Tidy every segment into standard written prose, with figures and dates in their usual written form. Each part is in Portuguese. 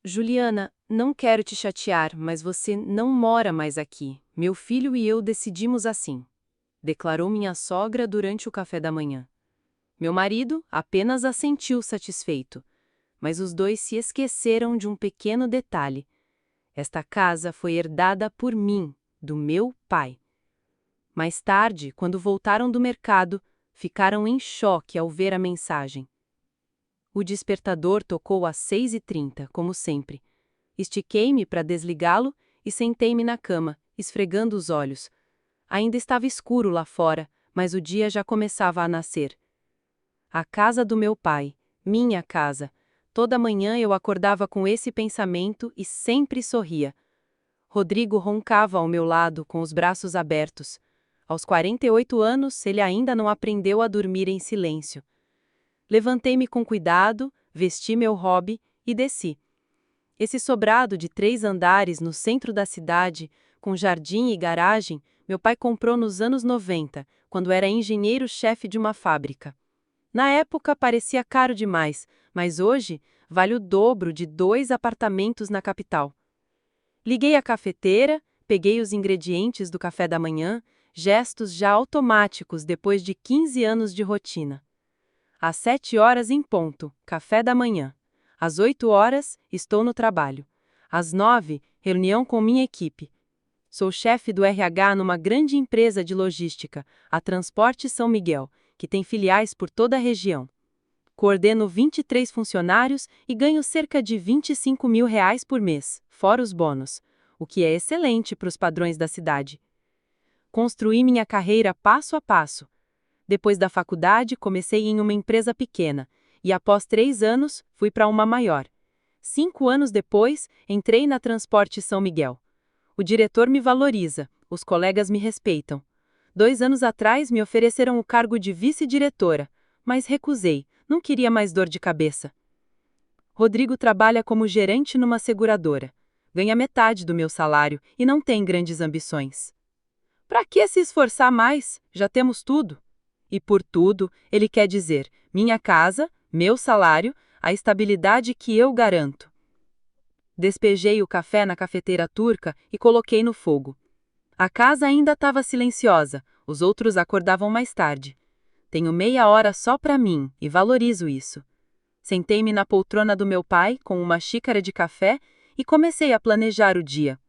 Juliana, não quero te chatear, mas você não mora mais aqui. Meu filho e eu decidimos assim, declarou minha sogra durante o café da manhã. Meu marido apenas assentiu satisfeito, mas os dois se esqueceram de um pequeno detalhe. Esta casa foi herdada por mim, do meu pai. Mais tarde, quando voltaram do mercado, ficaram em choque ao ver a mensagem. O despertador tocou às 6h30, como sempre. Estiquei-me para desligá-lo e sentei-me na cama, esfregando os olhos. Ainda estava escuro lá fora, mas o dia já começava a nascer. A casa do meu pai, minha casa. Toda manhã eu acordava com esse pensamento e sempre sorria. Rodrigo roncava ao meu lado com os braços abertos. Aos 48 anos, ele ainda não aprendeu a dormir em silêncio. Levantei-me com cuidado, vesti meu hobby e desci. Esse sobrado de 3 andares no centro da cidade, com jardim e garagem, meu pai comprou nos anos 90, quando era engenheiro-chefe de uma fábrica. Na época parecia caro demais, mas hoje vale o dobro de 2 apartamentos na capital. Liguei a cafeteira, peguei os ingredientes do café da manhã, gestos já automáticos depois de 15 anos de rotina. Às 7 horas em ponto, café da manhã. Às 8 horas, estou no trabalho. Às 9, reunião com minha equipe. Sou chefe do RH numa grande empresa de logística, a Transporte São Miguel, que tem filiais por toda a região. Coordeno 23 funcionários e ganho cerca de R$ 25.000 por mês, fora os bônus, o que é excelente para os padrões da cidade. Construí minha carreira passo a passo. Depois da faculdade, comecei em uma empresa pequena, e após 3 anos, fui para uma maior. 5 anos depois, entrei na Transporte São Miguel. O diretor me valoriza, os colegas me respeitam. 2 anos atrás, me ofereceram o cargo de vice-diretora, mas recusei, não queria mais dor de cabeça. Rodrigo trabalha como gerente numa seguradora. Ganha metade do meu salário e não tem grandes ambições. Para que se esforçar mais? Já temos tudo. E por tudo, ele quer dizer minha casa, meu salário, a estabilidade que eu garanto. Despejei o café na cafeteira turca e coloquei no fogo. A casa ainda estava silenciosa, os outros acordavam mais tarde. Tenho meia hora só para mim e valorizo isso. Sentei-me na poltrona do meu pai com uma xícara de café e comecei a planejar o dia.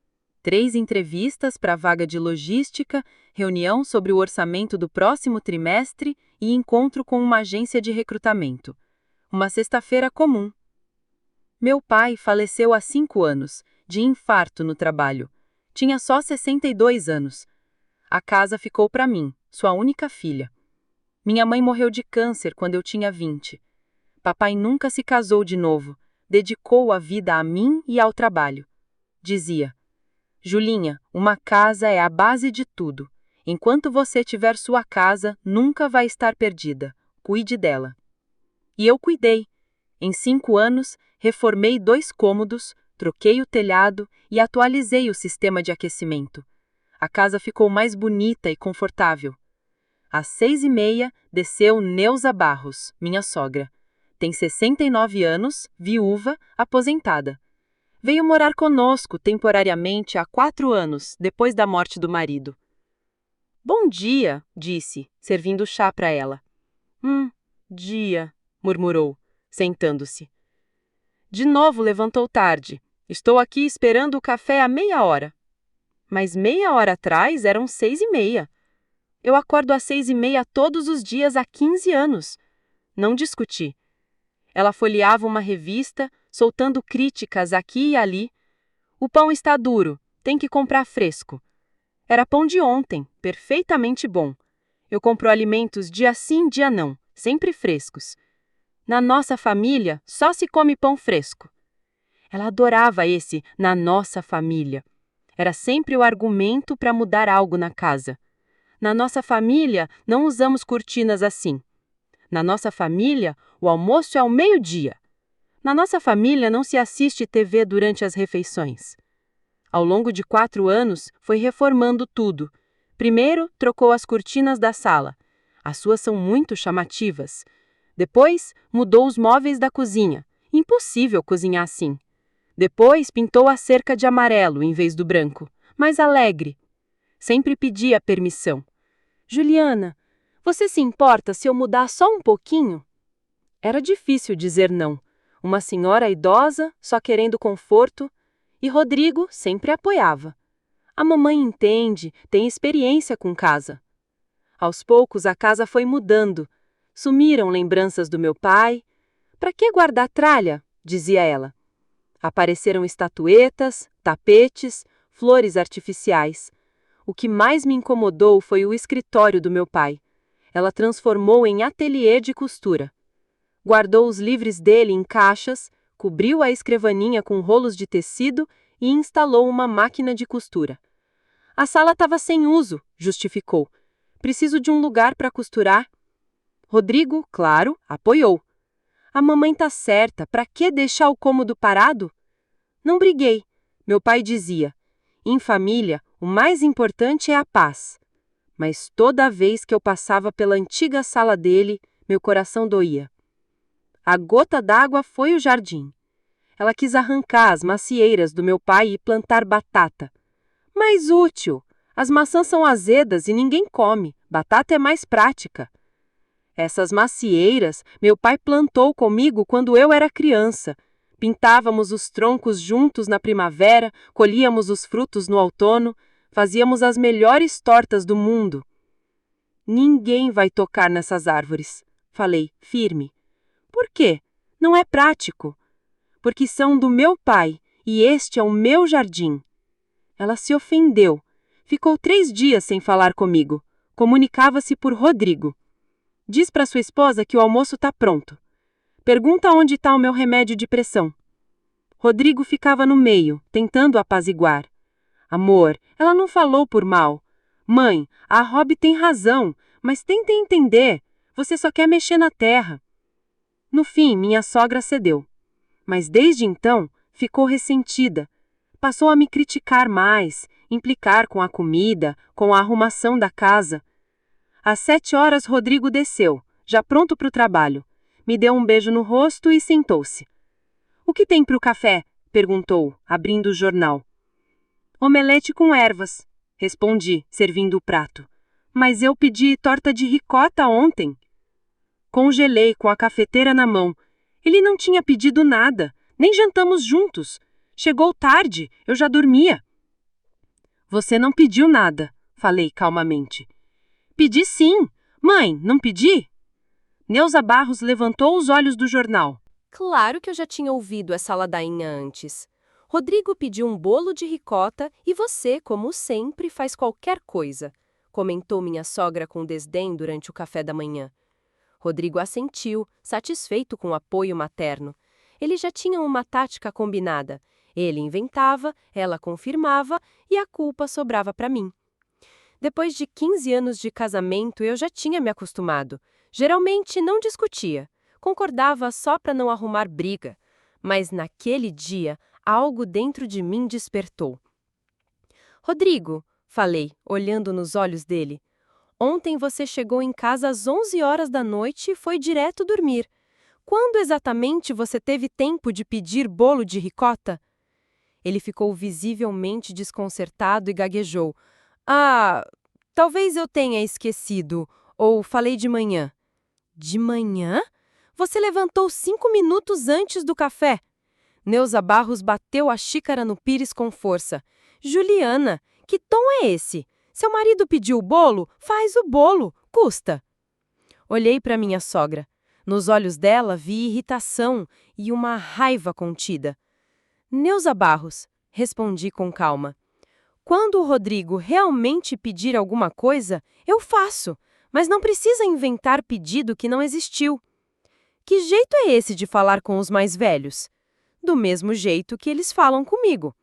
3 entrevistas para a vaga de logística, reunião sobre o orçamento do próximo trimestre e encontro com uma agência de recrutamento. Uma sexta-feira comum. Meu pai faleceu há 5 anos, de infarto no trabalho. Tinha só 62 anos. A casa ficou para mim, sua única filha. Minha mãe morreu de câncer quando eu tinha 20. Papai nunca se casou de novo, dedicou a vida a mim e ao trabalho. Dizia: Julinha, uma casa é a base de tudo. Enquanto você tiver sua casa, nunca vai estar perdida. Cuide dela. E eu cuidei. Em 5 anos, reformei 2 cômodos, troquei o telhado e atualizei o sistema de aquecimento. A casa ficou mais bonita e confortável. Às 6h30, desceu Neuza Barros, minha sogra. Tem 69 anos, viúva, aposentada. Veio morar conosco temporariamente há 4 anos, depois da morte do marido. Bom dia, disse, servindo chá para ela. Dia, murmurou, sentando-se. De novo levantou tarde. Estou aqui esperando o café há meia hora. Mas meia hora atrás eram 6h30. Eu acordo às 6h30 todos os dias há 15 anos. Não discuti. Ela folheava uma revista, soltando críticas aqui e ali. O pão está duro, tem que comprar fresco. Era pão de ontem, perfeitamente bom. Eu compro alimentos dia sim, dia não, sempre frescos. Na nossa família, só se come pão fresco. Ela adorava esse "na nossa família". Era sempre o argumento para mudar algo na casa. Na nossa família, não usamos cortinas assim. Na nossa família, o almoço é ao meio-dia. Na nossa família, não se assiste TV durante as refeições. Ao longo de 4 anos, foi reformando tudo. Primeiro, trocou as cortinas da sala. As suas são muito chamativas. Depois, mudou os móveis da cozinha. Impossível cozinhar assim. Depois pintou a cerca de amarelo em vez do branco, mais alegre. Sempre pedia permissão. Juliana, você se importa se eu mudar só um pouquinho? Era difícil dizer não. Uma senhora idosa, só querendo conforto, e Rodrigo sempre apoiava. A mamãe entende, tem experiência com casa. Aos poucos a casa foi mudando. Sumiram lembranças do meu pai. Para que guardar tralha? Dizia ela. Apareceram estatuetas, tapetes, flores artificiais. O que mais me incomodou foi o escritório do meu pai. Ela transformou em ateliê de costura. Guardou os livros dele em caixas, cobriu a escrivaninha com rolos de tecido e instalou uma máquina de costura. A sala estava sem uso, justificou. Preciso de um lugar para costurar. Rodrigo, claro, apoiou. A mamãe tá certa, para que deixar o cômodo parado? Não briguei. Meu pai dizia, em família, o mais importante é a paz. Mas toda vez que eu passava pela antiga sala dele, meu coração doía. A gota d'água foi o jardim. Ela quis arrancar as macieiras do meu pai e plantar batata. Mais útil. As maçãs são azedas e ninguém come. Batata é mais prática. Essas macieiras meu pai plantou comigo quando eu era criança. Pintávamos os troncos juntos na primavera, colhíamos os frutos no outono, fazíamos as melhores tortas do mundo. Ninguém vai tocar nessas árvores, falei, firme. Por quê? Não é prático. Porque são do meu pai e este é o meu jardim. Ela se ofendeu. Ficou 3 dias sem falar comigo. Comunicava-se por Rodrigo. Diz para sua esposa que o almoço está pronto. Pergunta onde está o meu remédio de pressão. Rodrigo ficava no meio, tentando apaziguar. Amor, ela não falou por mal. Mãe, a Rob tem razão, mas tenta entender. Você só quer mexer na terra. No fim, minha sogra cedeu. Mas desde então, ficou ressentida. Passou a me criticar mais, implicar com a comida, com a arrumação da casa. Às 7 horas, Rodrigo desceu, já pronto para o trabalho. Me deu um beijo no rosto e sentou-se. O que tem para o café? Perguntou, abrindo o jornal. Omelete com ervas, respondi, servindo o prato. Mas eu pedi torta de ricota ontem. Congelei com a cafeteira na mão. Ele não tinha pedido nada, nem jantamos juntos. Chegou tarde, eu já dormia. Você não pediu nada, falei calmamente. Pedi sim. Mãe, não pedi? Neuza Barros levantou os olhos do jornal. Claro que eu já tinha ouvido essa ladainha antes. Rodrigo pediu um bolo de ricota e você, como sempre, faz qualquer coisa, comentou minha sogra com desdém durante o café da manhã. Rodrigo assentiu, satisfeito com o apoio materno. Eles já tinham uma tática combinada. Ele inventava, ela confirmava e a culpa sobrava para mim. Depois de 15 anos de casamento, eu já tinha me acostumado. Geralmente não discutia. Concordava só para não arrumar briga. Mas naquele dia, algo dentro de mim despertou. Rodrigo, falei, olhando nos olhos dele. Ontem você chegou em casa às 11 horas da noite e foi direto dormir. Quando exatamente você teve tempo de pedir bolo de ricota? Ele ficou visivelmente desconcertado e gaguejou. Ah, talvez eu tenha esquecido, ou falei de manhã. De manhã? Você levantou 5 minutos antes do café. Neuza Barros bateu a xícara no pires com força. Juliana, que tom é esse? Seu marido pediu o bolo? Faz o bolo, custa. Olhei para minha sogra. Nos olhos dela vi irritação e uma raiva contida. Neuza Barros, respondi com calma. Quando o Rodrigo realmente pedir alguma coisa, eu faço, mas não precisa inventar pedido que não existiu. Que jeito é esse de falar com os mais velhos? Do mesmo jeito que eles falam comigo.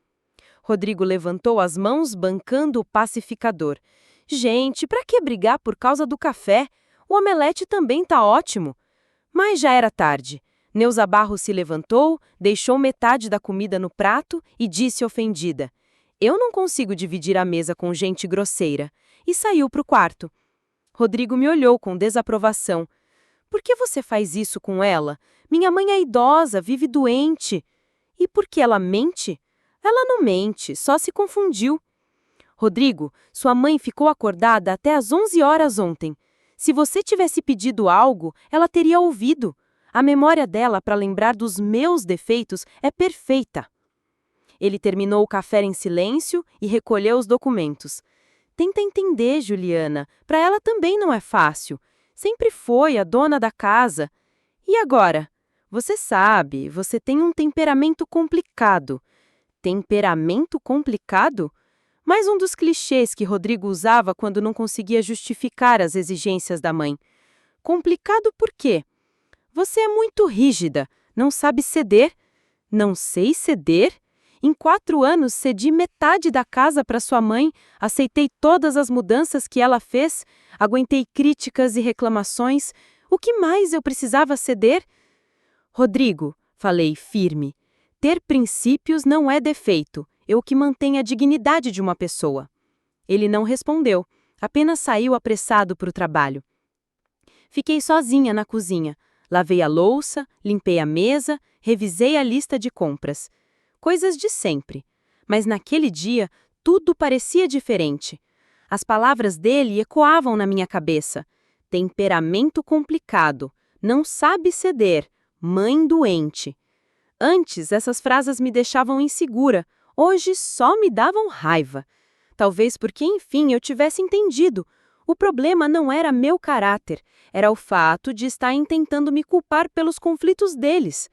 Rodrigo levantou as mãos bancando o pacificador. Gente, para que brigar por causa do café? O omelete também tá ótimo. Mas já era tarde. Neuza Barros se levantou, deixou metade da comida no prato e disse ofendida. Eu não consigo dividir a mesa com gente grosseira. E saiu para o quarto. Rodrigo me olhou com desaprovação. Por que você faz isso com ela? Minha mãe é idosa, vive doente. E por que ela mente? Ela não mente, só se confundiu. Rodrigo, sua mãe ficou acordada até às 11 horas ontem. Se você tivesse pedido algo, ela teria ouvido. A memória dela para lembrar dos meus defeitos é perfeita. Ele terminou o café em silêncio e recolheu os documentos. Tenta entender, Juliana. Para ela também não é fácil. Sempre foi a dona da casa. E agora? Você sabe, você tem um temperamento complicado. Temperamento complicado? Mais um dos clichês que Rodrigo usava quando não conseguia justificar as exigências da mãe. Complicado por quê? Você é muito rígida, não sabe ceder. Não sei ceder? Em 4 anos, cedi metade da casa para sua mãe, aceitei todas as mudanças que ela fez, aguentei críticas e reclamações. O que mais eu precisava ceder? Rodrigo, falei firme, ter princípios não é defeito, é o que mantém a dignidade de uma pessoa. Ele não respondeu, apenas saiu apressado para o trabalho. Fiquei sozinha na cozinha. Lavei a louça, limpei a mesa, revisei a lista de compras. Coisas de sempre. Mas naquele dia, tudo parecia diferente. As palavras dele ecoavam na minha cabeça. Temperamento complicado, não sabe ceder, mãe doente. Antes, essas frases me deixavam insegura, hoje só me davam raiva. Talvez porque, enfim, eu tivesse entendido. O problema não era meu caráter, era o fato de estar tentando me culpar pelos conflitos deles.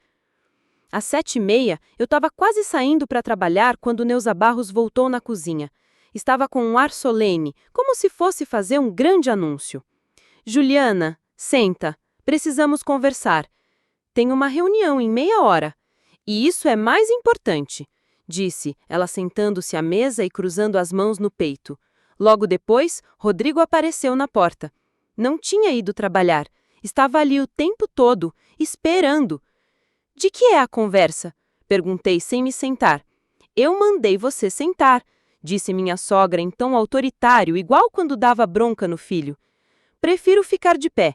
Às 7h30, eu estava quase saindo para trabalhar quando Neuza Barros voltou na cozinha. Estava com um ar solene, como se fosse fazer um grande anúncio. Juliana, senta. Precisamos conversar. Tenho uma reunião em meia hora. E isso é mais importante, disse, ela sentando-se à mesa e cruzando as mãos no peito. Logo depois, Rodrigo apareceu na porta. Não tinha ido trabalhar. Estava ali o tempo todo, esperando. De que é a conversa? Perguntei sem me sentar. Eu mandei você sentar, disse minha sogra em tom autoritário, igual quando dava bronca no filho. Prefiro ficar de pé.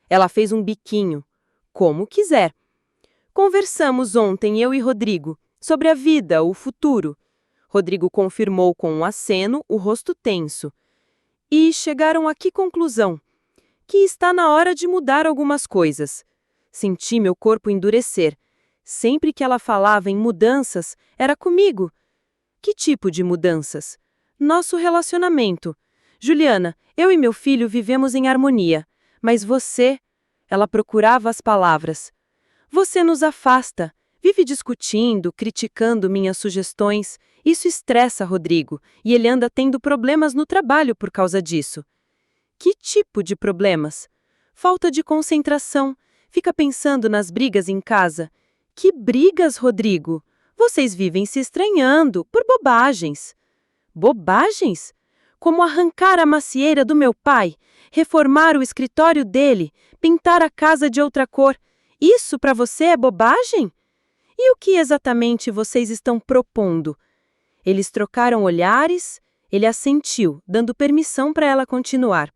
Ela fez um biquinho. Como quiser. Conversamos ontem, eu e Rodrigo, sobre a vida, o futuro. Rodrigo confirmou com um aceno, o rosto tenso. E chegaram a que conclusão? Que está na hora de mudar algumas coisas. Senti meu corpo endurecer. Sempre que ela falava em mudanças, era comigo. Que tipo de mudanças? Nosso relacionamento. Juliana, eu e meu filho vivemos em harmonia. Mas você... Ela procurava as palavras. Você nos afasta. Vive discutindo, criticando minhas sugestões. Isso estressa Rodrigo, e ele anda tendo problemas no trabalho por causa disso. Que tipo de problemas? Falta de concentração. Fica pensando nas brigas em casa. Que brigas, Rodrigo? Vocês vivem se estranhando por bobagens. Bobagens? Como arrancar a macieira do meu pai, reformar o escritório dele, pintar a casa de outra cor. Isso para você é bobagem? E o que exatamente vocês estão propondo? Eles trocaram olhares, ele assentiu, dando permissão para ela continuar.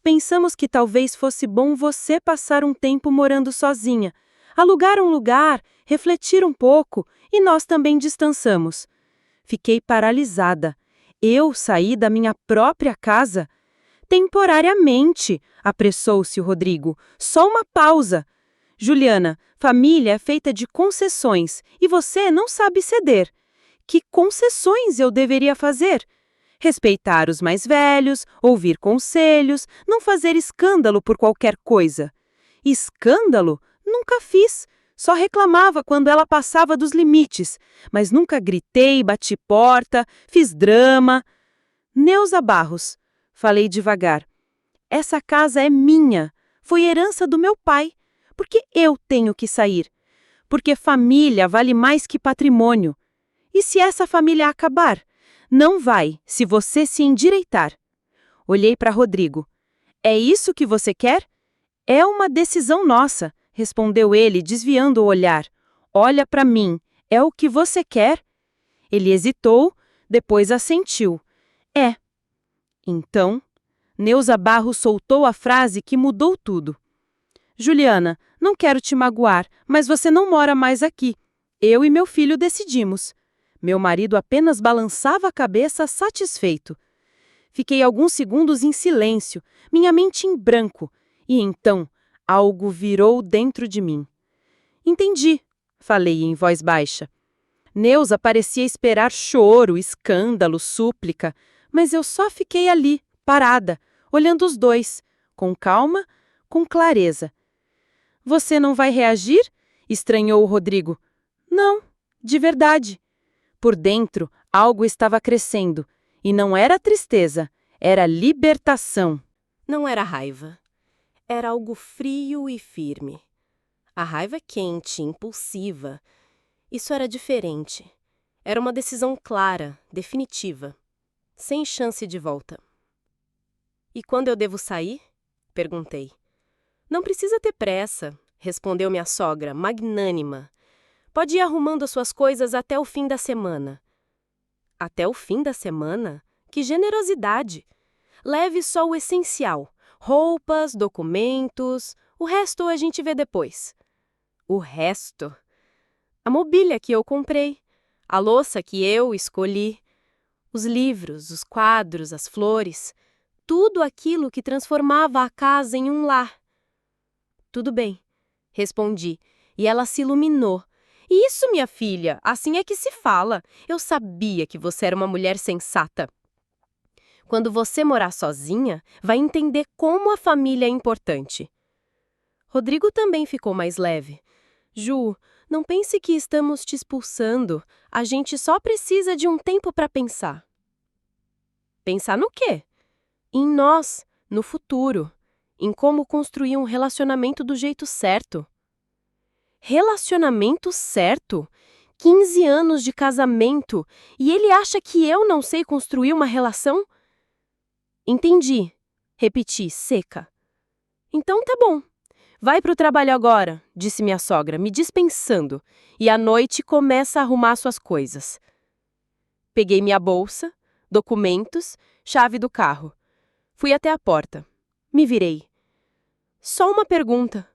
Pensamos que talvez fosse bom você passar um tempo morando sozinha, alugar um lugar, refletir um pouco, e nós também descansamos. Fiquei paralisada. Eu saí da minha própria casa? Temporariamente, apressou-se o Rodrigo. Só uma pausa. Juliana, família é feita de concessões, e você não sabe ceder. Que concessões eu deveria fazer? Respeitar os mais velhos, ouvir conselhos, não fazer escândalo por qualquer coisa. Escândalo? Nunca fiz. Só reclamava quando ela passava dos limites, mas nunca gritei, bati porta, fiz drama. Neuza Barros, falei devagar. Essa casa é minha, foi herança do meu pai. Por que eu tenho que sair? Porque família vale mais que patrimônio. E se essa família acabar? Não vai, se você se endireitar. Olhei para Rodrigo. É isso que você quer? É uma decisão nossa, respondeu ele, desviando o olhar. Olha para mim, é o que você quer? Ele hesitou, depois assentiu. É. Então, Neuza Barros soltou a frase que mudou tudo. Juliana, não quero te magoar, mas você não mora mais aqui. Eu e meu filho decidimos. Meu marido apenas balançava a cabeça satisfeito. Fiquei alguns segundos em silêncio, minha mente em branco, e então algo virou dentro de mim. Entendi, falei em voz baixa. Neuza parecia esperar choro, escândalo, súplica, mas eu só fiquei ali, parada, olhando os dois, com calma, com clareza. Você não vai reagir? Estranhou o Rodrigo. Não, de verdade. Por dentro, algo estava crescendo, e não era tristeza, era libertação. Não era raiva. Era algo frio e firme. A raiva é quente, impulsiva. Isso era diferente. Era uma decisão clara, definitiva, sem chance de volta. E quando eu devo sair? Perguntei. Não precisa ter pressa, respondeu minha sogra, magnânima. Pode ir arrumando as suas coisas até o fim da semana. Até o fim da semana? Que generosidade! Leve só o essencial: roupas, documentos, o resto a gente vê depois. O resto? A mobília que eu comprei, a louça que eu escolhi, os livros, os quadros, as flores, tudo aquilo que transformava a casa em um lar. Tudo bem, respondi, e ela se iluminou. Isso, minha filha, assim é que se fala. Eu sabia que você era uma mulher sensata. Quando você morar sozinha, vai entender como a família é importante. Rodrigo também ficou mais leve. Ju, não pense que estamos te expulsando. A gente só precisa de um tempo para pensar. Pensar no quê? Em nós, no futuro. Em como construir um relacionamento do jeito certo. Relacionamento certo? 15 anos de casamento e ele acha que eu não sei construir uma relação? Entendi. Repeti, seca. Então tá bom. Vai pro trabalho agora, disse minha sogra, me dispensando, e à noite começa a arrumar suas coisas. Peguei minha bolsa, documentos, chave do carro. Fui até a porta. Me virei. Só uma pergunta.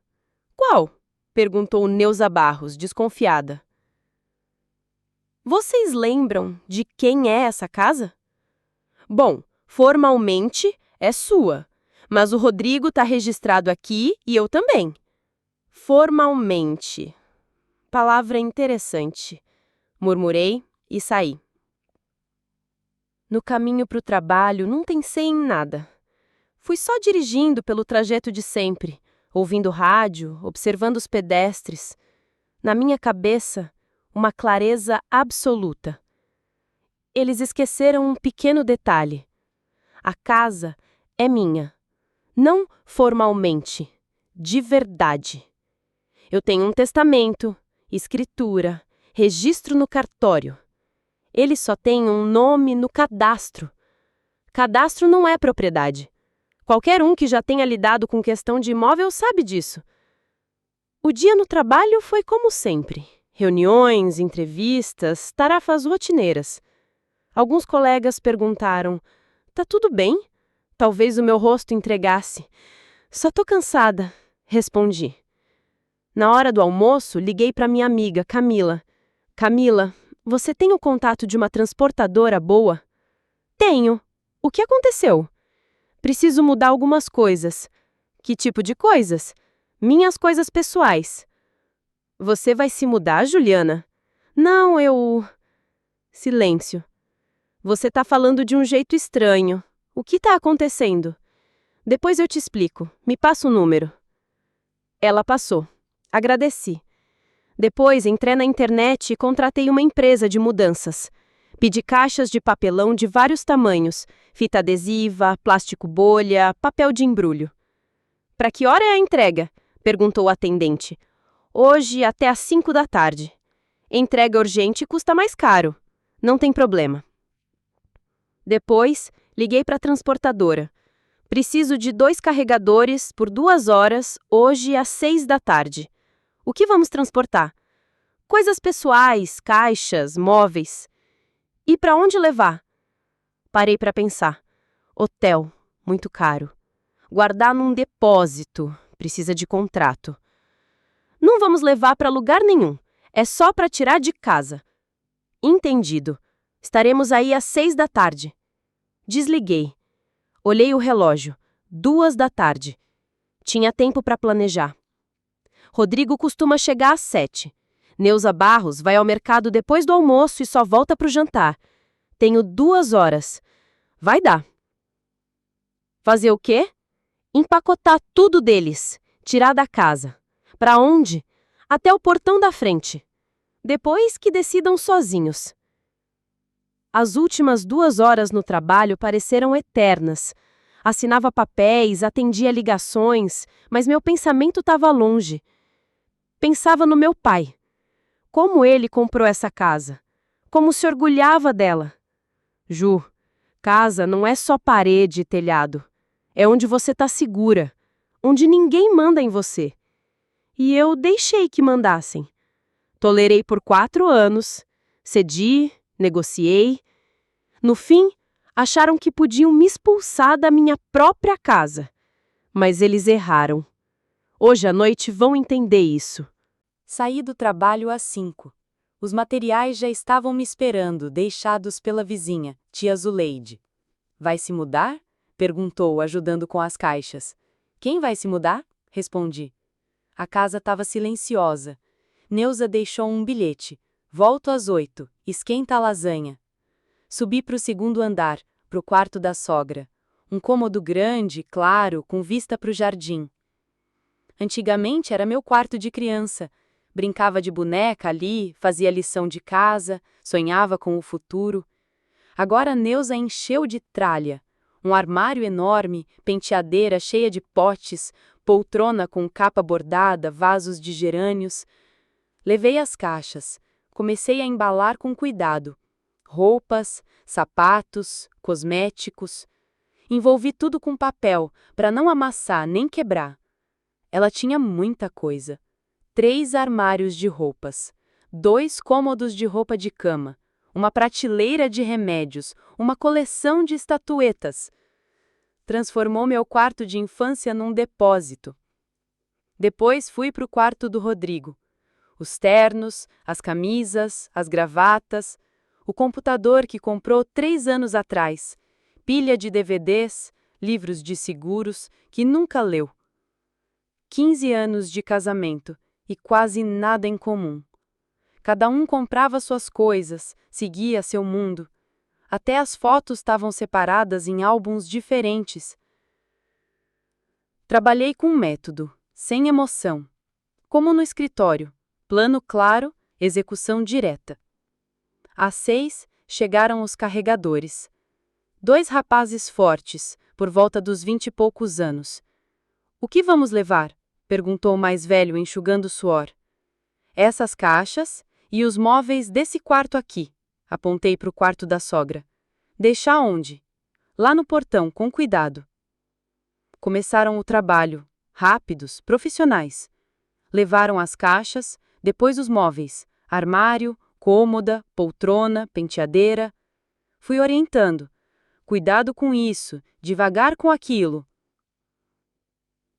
Qual? Perguntou Neuza Barros, desconfiada. Vocês lembram de quem é essa casa? Bom, formalmente é sua, mas o Rodrigo está registrado aqui e eu também. Formalmente. Palavra interessante. Murmurei e saí. No caminho para o trabalho, não pensei em nada. Fui só dirigindo pelo trajeto de sempre, ouvindo rádio, observando os pedestres. Na minha cabeça, uma clareza absoluta. Eles esqueceram um pequeno detalhe. A casa é minha. Não formalmente, de verdade. Eu tenho um testamento, escritura, registro no cartório. Ele só tem um nome no cadastro. Cadastro não é propriedade. Qualquer um que já tenha lidado com questão de imóvel sabe disso. O dia no trabalho foi como sempre. Reuniões, entrevistas, tarefas rotineiras. Alguns colegas perguntaram: tá tudo bem? Talvez o meu rosto entregasse. Só tô cansada, respondi. Na hora do almoço, liguei para minha amiga, Camila. Camila, você tem o contato de uma transportadora boa? Tenho. O que aconteceu? Preciso mudar algumas coisas. Que tipo de coisas? Minhas coisas pessoais. Você vai se mudar, Juliana? Não, eu... Silêncio. Você tá falando de um jeito estranho. O que tá acontecendo? Depois eu te explico. Me passa o número. Ela passou. Agradeci. Depois entrei na internet e contratei uma empresa de mudanças. Pedi caixas de papelão de vários tamanhos, fita adesiva, plástico bolha, papel de embrulho. Para que hora é a entrega? Perguntou o atendente. Hoje até às 5 da tarde. Entrega urgente custa mais caro. Não tem problema. Depois, liguei para a transportadora. Preciso de 2 carregadores por 2 horas, hoje às 6 da tarde. O que vamos transportar? Coisas pessoais, caixas, móveis. E para onde levar? Parei para pensar. Hotel, muito caro. Guardar num depósito, precisa de contrato. Não vamos levar para lugar nenhum. É só para tirar de casa. Entendido. Estaremos aí às 6 da tarde. Desliguei. Olhei o relógio. 2 da tarde. Tinha tempo para planejar. Rodrigo costuma chegar às 7. Neuza Barros vai ao mercado depois do almoço e só volta para o jantar. Tenho 2 horas. Vai dar. Fazer o quê? Empacotar tudo deles. Tirar da casa. Para onde? Até o portão da frente. Depois que decidam sozinhos. As últimas 2 horas no trabalho pareceram eternas. Assinava papéis, atendia ligações, mas meu pensamento estava longe. Pensava no meu pai. Como ele comprou essa casa? Como se orgulhava dela? Ju, casa não é só parede e telhado. É onde você está segura. Onde ninguém manda em você. E eu deixei que mandassem. Tolerei por 4 anos. Cedi, negociei. No fim, acharam que podiam me expulsar da minha própria casa. Mas eles erraram. Hoje à noite vão entender isso. Saí do trabalho às 5. Os materiais já estavam me esperando, deixados pela vizinha, tia Zuleide. Vai se mudar? Perguntou, ajudando com as caixas. Quem vai se mudar? Respondi. A casa estava silenciosa. Neuza deixou um bilhete. Volto às 8, esquenta a lasanha. Subi para o segundo andar, para o quarto da sogra. Um cômodo grande, claro, com vista para o jardim. Antigamente era meu quarto de criança. Brincava de boneca ali, fazia lição de casa, sonhava com o futuro. Agora a Neuza encheu de tralha. Um armário enorme, penteadeira cheia de potes, poltrona com capa bordada, vasos de gerânios. Levei as caixas. Comecei a embalar com cuidado. Roupas, sapatos, cosméticos. Envolvi tudo com papel, para não amassar nem quebrar. Ela tinha muita coisa. 3 armários de roupas, 2 cômodos de roupa de cama, uma prateleira de remédios, uma coleção de estatuetas. Transformou meu quarto de infância num depósito. Depois fui para o quarto do Rodrigo. Os ternos, as camisas, as gravatas, o computador que comprou 3 anos atrás, pilha de DVDs, livros de seguros que nunca leu. 15 anos de casamento e quase nada em comum. Cada um comprava suas coisas, seguia seu mundo. Até as fotos estavam separadas em álbuns diferentes. Trabalhei com método, sem emoção. Como no escritório, plano claro, execução direta. Às 6, chegaram os carregadores. 2 rapazes fortes, por volta dos 20 e poucos anos. O que vamos levar? Perguntou o mais velho, enxugando suor. Essas caixas e os móveis desse quarto aqui. Apontei para o quarto da sogra. Deixar onde? Lá no portão, com cuidado. Começaram o trabalho, rápidos, profissionais. Levaram as caixas, depois os móveis, armário, cômoda, poltrona, penteadeira. Fui orientando. Cuidado com isso, devagar com aquilo.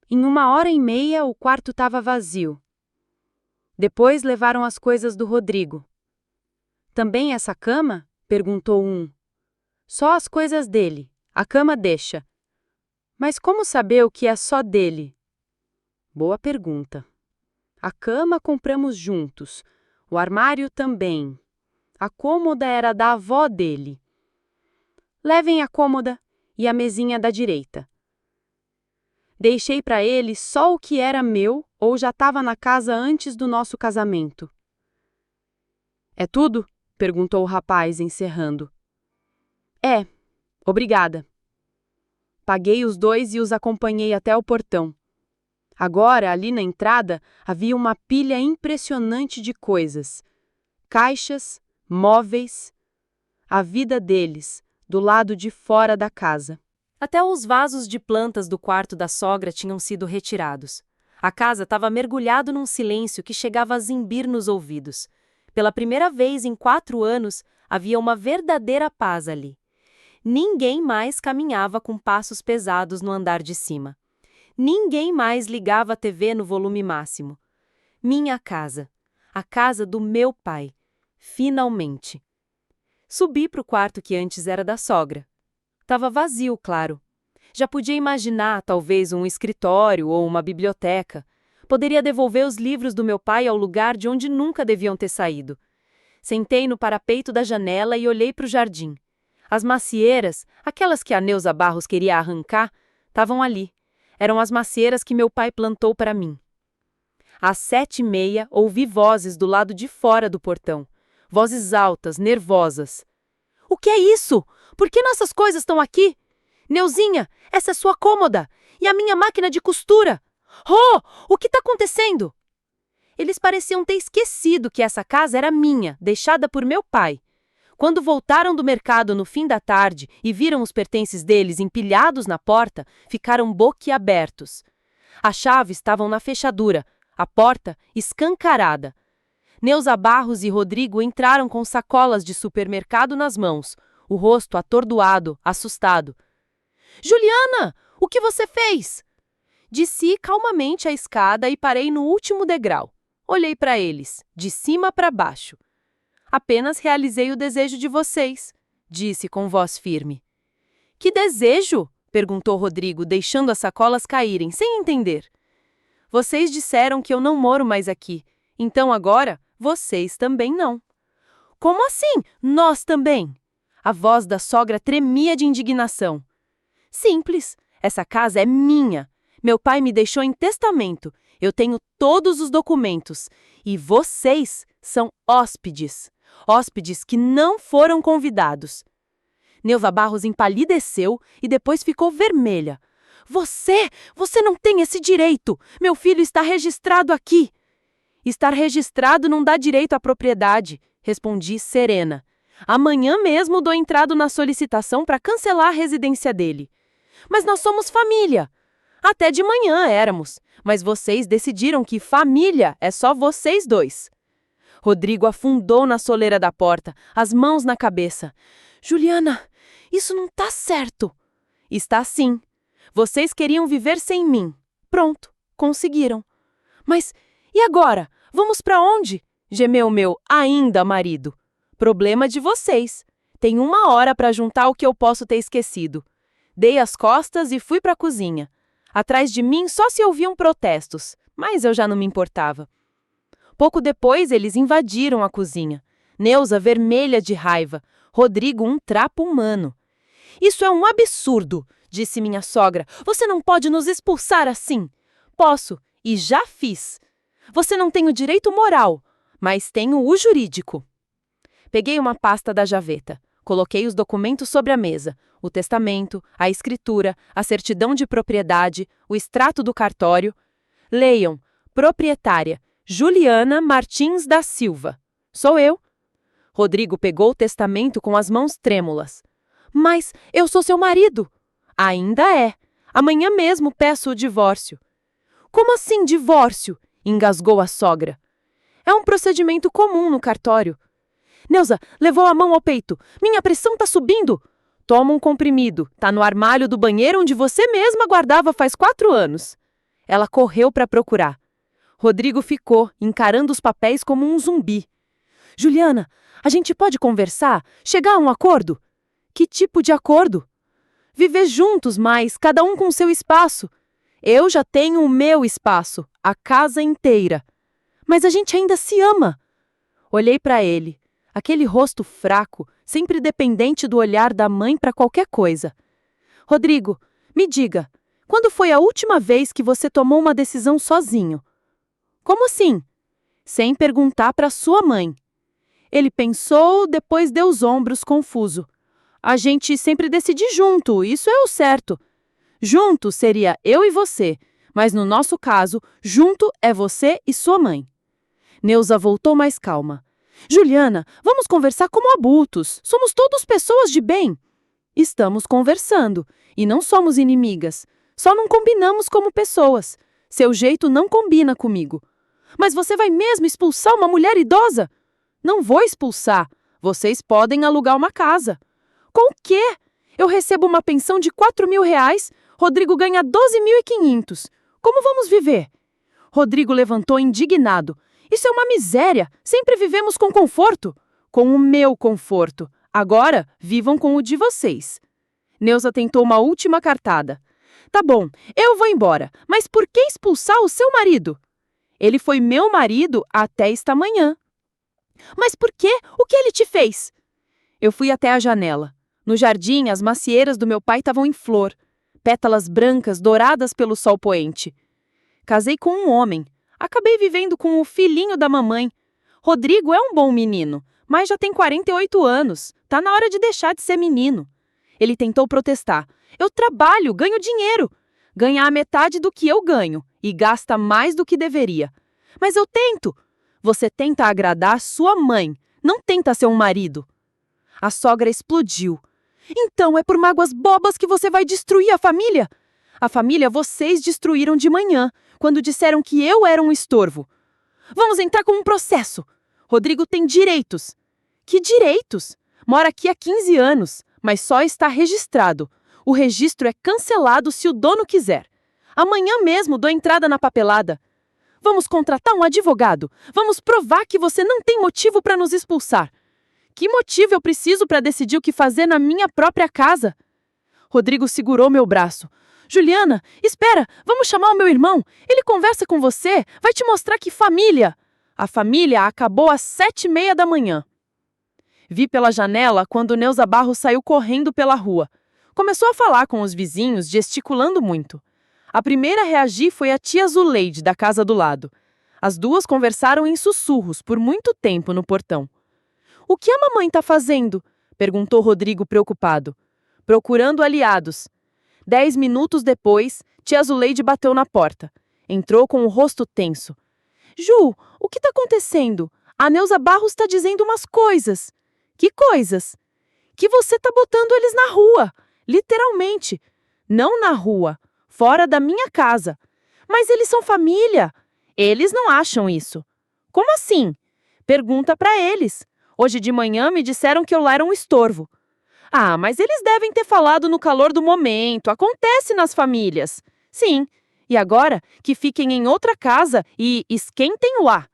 Em 1 hora e meia, o quarto estava vazio. Depois levaram as coisas do Rodrigo. Também essa cama? Perguntou um. Só as coisas dele. A cama deixa. Mas como saber o que é só dele? Boa pergunta. A cama compramos juntos. O armário também. A cômoda era da avó dele. Levem a cômoda e a mesinha da direita. Deixei para ele só o que era meu ou já estava na casa antes do nosso casamento. É tudo? Perguntou o rapaz, encerrando. É, obrigada. Paguei os 2 e os acompanhei até o portão. Agora, ali na entrada, havia uma pilha impressionante de coisas. Caixas, móveis. A vida deles, do lado de fora da casa. Até os vasos de plantas do quarto da sogra tinham sido retirados. A casa estava mergulhada num silêncio que chegava a zimbir nos ouvidos. Pela primeira vez em 4 anos, havia uma verdadeira paz ali. Ninguém mais caminhava com passos pesados no andar de cima. Ninguém mais ligava a TV no volume máximo. Minha casa. A casa do meu pai. Finalmente. Subi para o quarto que antes era da sogra. Tava vazio, claro. Já podia imaginar, talvez, um escritório ou uma biblioteca. Poderia devolver os livros do meu pai ao lugar de onde nunca deviam ter saído. Sentei no parapeito da janela e olhei para o jardim. As macieiras, aquelas que a Neuza Barros queria arrancar, estavam ali. Eram as macieiras que meu pai plantou para mim. Às 7h30, ouvi vozes do lado de fora do portão. Vozes altas, nervosas. "O que é isso? Por que nossas coisas estão aqui? Neuzinha, essa é sua cômoda. E a minha máquina de costura. Rô, o que está acontecendo?" Eles pareciam ter esquecido que essa casa era minha, deixada por meu pai. Quando voltaram do mercado no fim da tarde e viram os pertences deles empilhados na porta, ficaram boquiabertos. As chaves estavam na fechadura, a porta escancarada. Neuza Barros e Rodrigo entraram com sacolas de supermercado nas mãos, o rosto atordoado, assustado. "Juliana, o que você fez?" Desci calmamente a escada e parei no último degrau. Olhei para eles, de cima para baixo. "Apenas realizei o desejo de vocês", disse com voz firme. "Que desejo?" perguntou Rodrigo, deixando as sacolas caírem, sem entender. "Vocês disseram que eu não moro mais aqui, então agora vocês também não." "Como assim? Nós também?" A voz da sogra tremia de indignação. "Simples. Essa casa é minha. Meu pai me deixou em testamento. Eu tenho todos os documentos. E vocês são hóspedes. Hóspedes que não foram convidados." Neuza Barros empalideceu e depois ficou vermelha. Você não tem esse direito. Meu filho está registrado aqui." "Estar registrado não dá direito à propriedade", respondi serena. "Amanhã mesmo dou entrada na solicitação para cancelar a residência dele." "Mas nós somos família." "Até de manhã éramos, mas vocês decidiram que família é só vocês dois." Rodrigo afundou na soleira da porta, as mãos na cabeça. "Juliana, isso não tá certo." "Está sim. Vocês queriam viver sem mim. Pronto, conseguiram." "Mas e agora? Vamos para onde?" gemeu meu ainda marido. "Problema de vocês. Tem 1 hora para juntar o que eu posso ter esquecido." Dei as costas e fui para a cozinha. Atrás de mim só se ouviam protestos, mas eu já não me importava. Pouco depois, eles invadiram a cozinha. Neuza vermelha de raiva, Rodrigo um trapo humano. "Isso é um absurdo", disse minha sogra. "Você não pode nos expulsar assim." "Posso, e já fiz. Você não tem o direito moral, mas tenho o jurídico." Peguei uma pasta da gaveta. Coloquei os documentos sobre a mesa. O testamento, a escritura, a certidão de propriedade, o extrato do cartório. Leiam, proprietária, Juliana Martins da Silva. Sou eu. Rodrigo pegou o testamento com as mãos trêmulas. "Mas eu sou seu marido." "Ainda é. Amanhã mesmo peço o divórcio." "Como assim divórcio?" engasgou a sogra. "É um procedimento comum no cartório." "Neuza, levou a mão ao peito. Minha pressão tá subindo." "Toma um comprimido. Tá no armário do banheiro onde você mesma guardava faz 4 anos." Ela correu para procurar. Rodrigo ficou, encarando os papéis como um zumbi. "Juliana, a gente pode conversar? Chegar a um acordo?" "Que tipo de acordo?" "Viver juntos, mas cada um com seu espaço." "Eu já tenho o meu espaço, a casa inteira." "Mas a gente ainda se ama." Olhei para ele. Aquele rosto fraco, sempre dependente do olhar da mãe para qualquer coisa. "Rodrigo, me diga, quando foi a última vez que você tomou uma decisão sozinho?" "Como assim?" "Sem perguntar para sua mãe." Ele pensou, depois deu os ombros, confuso. "A gente sempre decide junto, isso é o certo." "Junto seria eu e você, mas no nosso caso, junto é você e sua mãe." Neuza voltou mais calma. "Juliana, vamos conversar como adultos. Somos todos pessoas de bem." "Estamos conversando, e não somos inimigas. Só não combinamos como pessoas. Seu jeito não combina comigo." "Mas você vai mesmo expulsar uma mulher idosa?" "Não vou expulsar. Vocês podem alugar uma casa." "Com o quê? Eu recebo uma pensão de R$ 4.000. Rodrigo ganha 12.500. Como vamos viver?" Rodrigo levantou indignado. Isso é uma miséria! Sempre vivemos com conforto! Com o meu conforto. Agora, vivam com o de vocês. Neuza tentou uma última cartada. Tá bom, eu vou embora, mas por que expulsar o seu marido? Ele foi meu marido até esta manhã. Mas por quê? O que ele te fez? Eu fui até a janela. No jardim, as macieiras do meu pai estavam em flor, pétalas brancas douradas pelo sol poente. Casei com um homem. Acabei vivendo com o filhinho da mamãe. Rodrigo é um bom menino, mas já tem 48 anos. Tá na hora de deixar de ser menino. Ele tentou protestar. Eu trabalho, ganho dinheiro. Ganha a metade do que eu ganho e gasta mais do que deveria. Mas eu tento. Você tenta agradar sua mãe, não tenta ser um marido. A sogra explodiu. Então é por mágoas bobas que você vai destruir a família? A família vocês destruíram de manhã, quando disseram que eu era um estorvo. Vamos entrar com um processo. Rodrigo tem direitos. Que direitos? Mora aqui há 15 anos, mas só está registrado. O registro é cancelado se o dono quiser. Amanhã mesmo dou entrada na papelada. Vamos contratar um advogado. Vamos provar que você não tem motivo para nos expulsar. Que motivo eu preciso para decidir o que fazer na minha própria casa? Rodrigo segurou meu braço. Juliana, espera, vamos chamar o meu irmão. Ele conversa com você, vai te mostrar que família. A família acabou às 7h30 da manhã. Vi pela janela quando Neuza Barros saiu correndo pela rua. Começou a falar com os vizinhos, gesticulando muito. A primeira a reagir foi a tia Zuleide, da casa do lado. As duas conversaram em sussurros por muito tempo no portão. O que a mamãe está fazendo? Perguntou Rodrigo preocupado. Procurando aliados. 10 minutos depois, tia Zuleide bateu na porta. Entrou com o rosto tenso. Ju, o que está acontecendo? A Neuza Barros está dizendo umas coisas. Que coisas? Que você está botando eles na rua. Literalmente. Não na rua. Fora da minha casa. Mas eles são família. Eles não acham isso. Como assim? Pergunta para eles. Hoje de manhã me disseram que eu lá era um estorvo. Ah, mas eles devem ter falado no calor do momento. Acontece nas famílias. Sim. E agora que fiquem em outra casa e esquentem lá.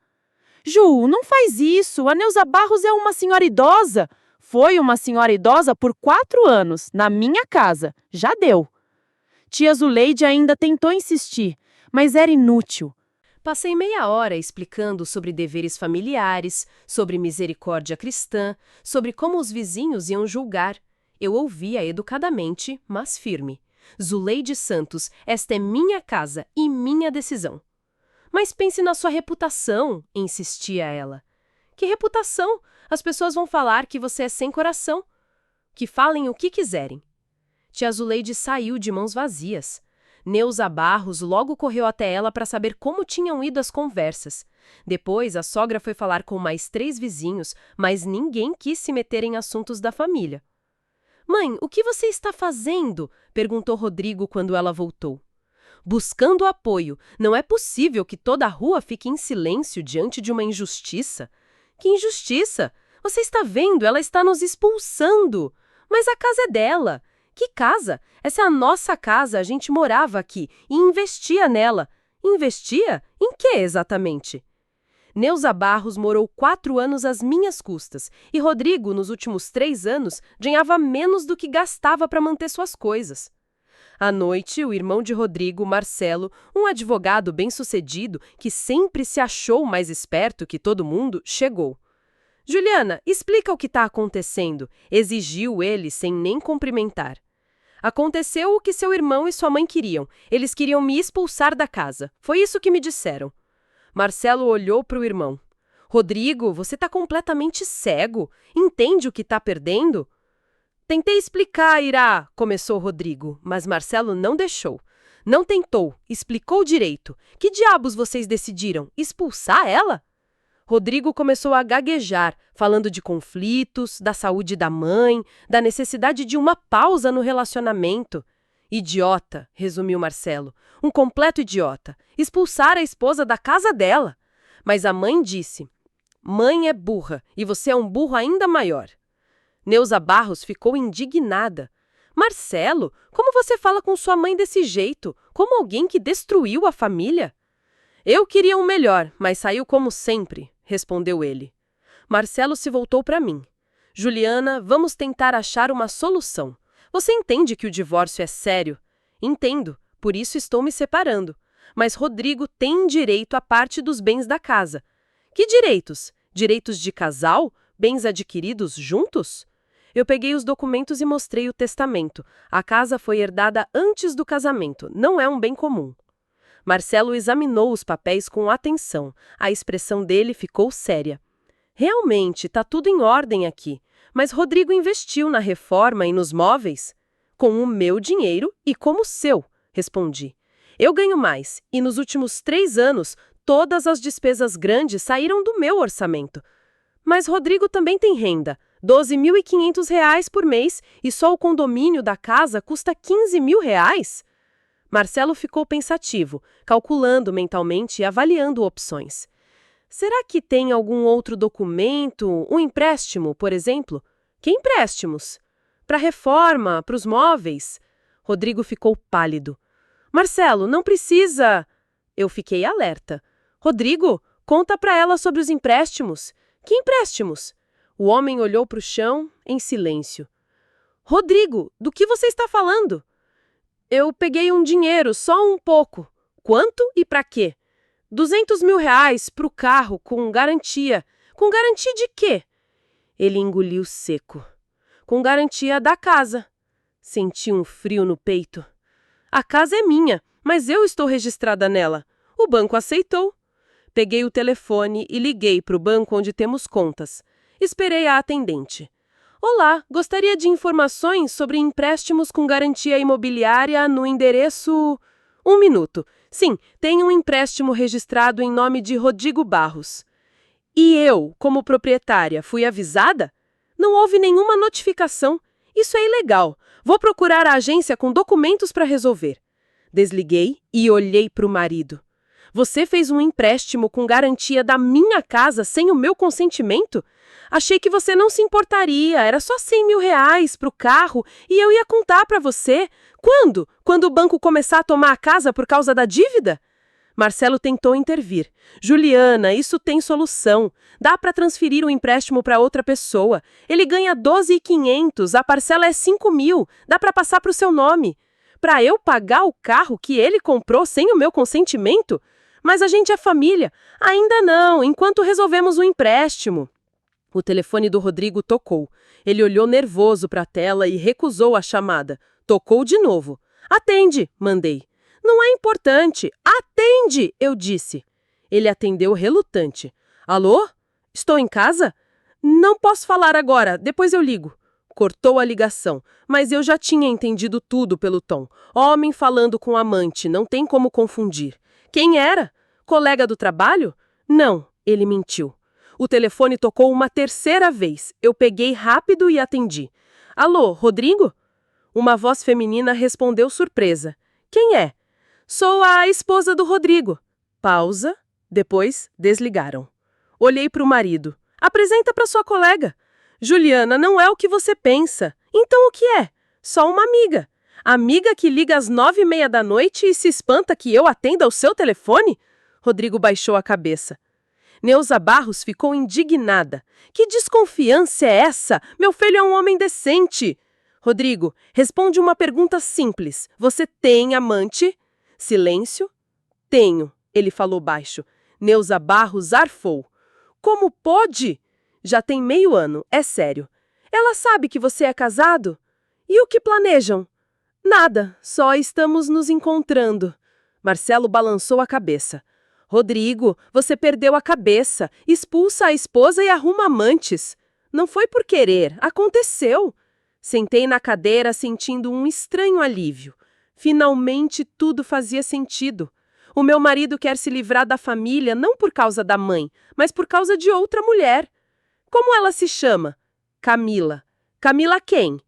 Ju, não faz isso. A Neuza Barros é uma senhora idosa. Foi uma senhora idosa por 4 anos, na minha casa. Já deu. Tia Zuleide ainda tentou insistir, mas era inútil. Passei meia hora explicando sobre deveres familiares, sobre misericórdia cristã, sobre como os vizinhos iam julgar. Eu ouvia educadamente, mas firme. Zuleide Santos, esta é minha casa e minha decisão. Mas pense na sua reputação, insistia ela. Que reputação? As pessoas vão falar que você é sem coração. Que falem o que quiserem. Tia Zuleide saiu de mãos vazias. Neuza Barros logo correu até ela para saber como tinham ido as conversas. Depois, a sogra foi falar com mais 3 vizinhos, mas ninguém quis se meter em assuntos da família. Mãe, o que você está fazendo? Perguntou Rodrigo quando ela voltou. Buscando apoio. Não é possível que toda a rua fique em silêncio diante de uma injustiça. Que injustiça? Você está vendo? Ela está nos expulsando. Mas a casa é dela. Que casa? Essa é a nossa casa, a gente morava aqui e investia nela. Investia? Em que exatamente? Neuza Barros morou 4 anos às minhas custas e Rodrigo, nos últimos 3 anos, ganhava menos do que gastava para manter suas coisas. À noite, o irmão de Rodrigo, Marcelo, um advogado bem-sucedido que sempre se achou mais esperto que todo mundo, chegou. Juliana, explica o que está acontecendo, exigiu ele sem nem cumprimentar. Aconteceu o que seu irmão e sua mãe queriam. Eles queriam me expulsar da casa. Foi isso que me disseram. Marcelo olhou para o irmão. Rodrigo, você está completamente cego. Entende o que está perdendo? Tentei explicar, Irá, começou Rodrigo, mas Marcelo não deixou. Não tentou, explicou direito. Que diabos vocês decidiram? Expulsar ela? Rodrigo começou a gaguejar, falando de conflitos, da saúde da mãe, da necessidade de uma pausa no relacionamento. Idiota, resumiu Marcelo. Um completo idiota. Expulsar a esposa da casa dela. Mas a mãe disse: Mãe é burra, e você é um burro ainda maior. Neuza Barros ficou indignada. Marcelo, como você fala com sua mãe desse jeito? Como alguém que destruiu a família? Eu queria um melhor, mas saiu como sempre, respondeu ele. Marcelo se voltou para mim. Juliana, vamos tentar achar uma solução. Você entende que o divórcio é sério? Entendo, por isso estou me separando. Mas Rodrigo tem direito à parte dos bens da casa. Que direitos? Direitos de casal? Bens adquiridos juntos? Eu peguei os documentos e mostrei o testamento. A casa foi herdada antes do casamento, não é um bem comum. Marcelo examinou os papéis com atenção. A expressão dele ficou séria. Realmente, está tudo em ordem aqui. Mas Rodrigo investiu na reforma e nos móveis? Com o meu dinheiro e como o seu, respondi. Eu ganho mais, e nos últimos 3 anos, todas as despesas grandes saíram do meu orçamento. Mas Rodrigo também tem renda, R$ 12.500 por mês, e só o condomínio da casa custa R$ 15.000? Marcelo ficou pensativo, calculando mentalmente e avaliando opções. Será que tem algum outro documento, um empréstimo, por exemplo? Que empréstimos? Para a reforma, para os móveis? Rodrigo ficou pálido. Marcelo, não precisa... Eu fiquei alerta. Rodrigo, conta para ela sobre os empréstimos. Que empréstimos? O homem olhou para o chão, em silêncio. Rodrigo, do que você está falando? Eu peguei um dinheiro, só um pouco. Quanto e para quê? R$ 200.000 para o carro, com garantia. Com garantia de quê? Ele engoliu seco. Com garantia da casa. Senti um frio no peito. A casa é minha, mas eu estou registrada nela. O banco aceitou. Peguei o telefone e liguei para o banco onde temos contas. Esperei a atendente. Olá, gostaria de informações sobre empréstimos com garantia imobiliária no endereço... 1 minuto. Sim, tenho um empréstimo registrado em nome de Rodrigo Barros. E eu, como proprietária, fui avisada? Não houve nenhuma notificação. Isso é ilegal. Vou procurar a agência com documentos para resolver. Desliguei e olhei para o marido. Você fez um empréstimo com garantia da minha casa sem o meu consentimento? Achei que você não se importaria, era só R$ 100.000 para o carro e eu ia contar para você. Quando? Quando o banco começar a tomar a casa por causa da dívida? Marcelo tentou intervir. Juliana, isso tem solução. Dá para transferir o empréstimo para outra pessoa. Ele ganha 12.500, a parcela é 5.000. Dá para passar para o seu nome. Para eu pagar o carro que ele comprou sem o meu consentimento? Mas a gente é família. Ainda não, enquanto resolvemos o empréstimo. O telefone do Rodrigo tocou. Ele olhou nervoso para a tela e recusou a chamada. Tocou de novo. Atende, mandei. Não é importante. Atende, eu disse. Ele atendeu relutante. Alô? Estou em casa? Não posso falar agora, depois eu ligo. Cortou a ligação, mas eu já tinha entendido tudo pelo tom. Homem falando com amante, não tem como confundir. Quem era? Colega do trabalho? Não, ele mentiu. O telefone tocou uma 3ª vez. Eu peguei rápido e atendi. Alô, Rodrigo? Uma voz feminina respondeu surpresa. Quem é? Sou a esposa do Rodrigo. Pausa. Depois, desligaram. Olhei para o marido. Apresenta para sua colega. Juliana, não é o que você pensa. Então o que é? Só uma amiga. Amiga que liga às 9h30 da noite e se espanta que eu atenda o seu telefone? Rodrigo baixou a cabeça. Neuza Barros ficou indignada. Que desconfiança é essa? Meu filho é um homem decente. Rodrigo, responde uma pergunta simples. Você tem amante? Silêncio. Tenho, ele falou baixo. Neuza Barros arfou. Como pode? Já tem meio ano, é sério. Ela sabe que você é casado? E o que planejam? Nada, só estamos nos encontrando. Marcelo balançou a cabeça. Rodrigo, você perdeu a cabeça. Expulsa a esposa e arruma amantes. Não foi por querer, aconteceu. Sentei na cadeira sentindo um estranho alívio. Finalmente tudo fazia sentido. O meu marido quer se livrar da família não por causa da mãe, mas por causa de outra mulher. Como ela se chama? Camila. Camila quem?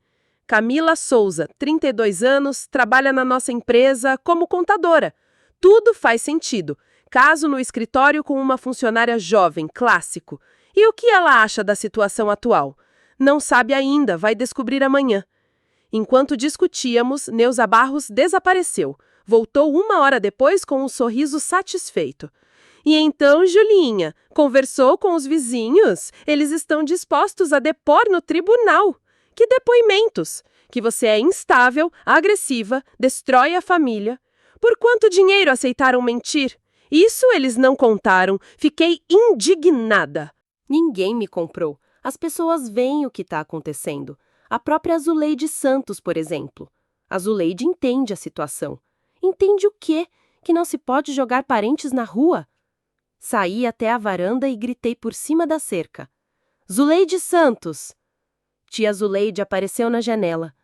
Camila Souza, 32 anos, trabalha na nossa empresa como contadora. Tudo faz sentido. Caso no escritório com uma funcionária jovem, clássico. E o que ela acha da situação atual? Não sabe ainda, vai descobrir amanhã. Enquanto discutíamos, Neuza Barros desapareceu. Voltou 1 hora depois com um sorriso satisfeito. E então, Julinha, conversou com os vizinhos? Eles estão dispostos a depor no tribunal. Que depoimentos? Que você é instável, agressiva, destrói a família. Por quanto dinheiro aceitaram mentir? Isso eles não contaram. Fiquei indignada. Ninguém me comprou. As pessoas veem o que está acontecendo. A própria Zuleide Santos, por exemplo. A Zuleide entende a situação. Entende o quê? Que não se pode jogar parentes na rua? Saí até a varanda e gritei por cima da cerca. Zuleide Santos! Tia Zuleide apareceu na janela.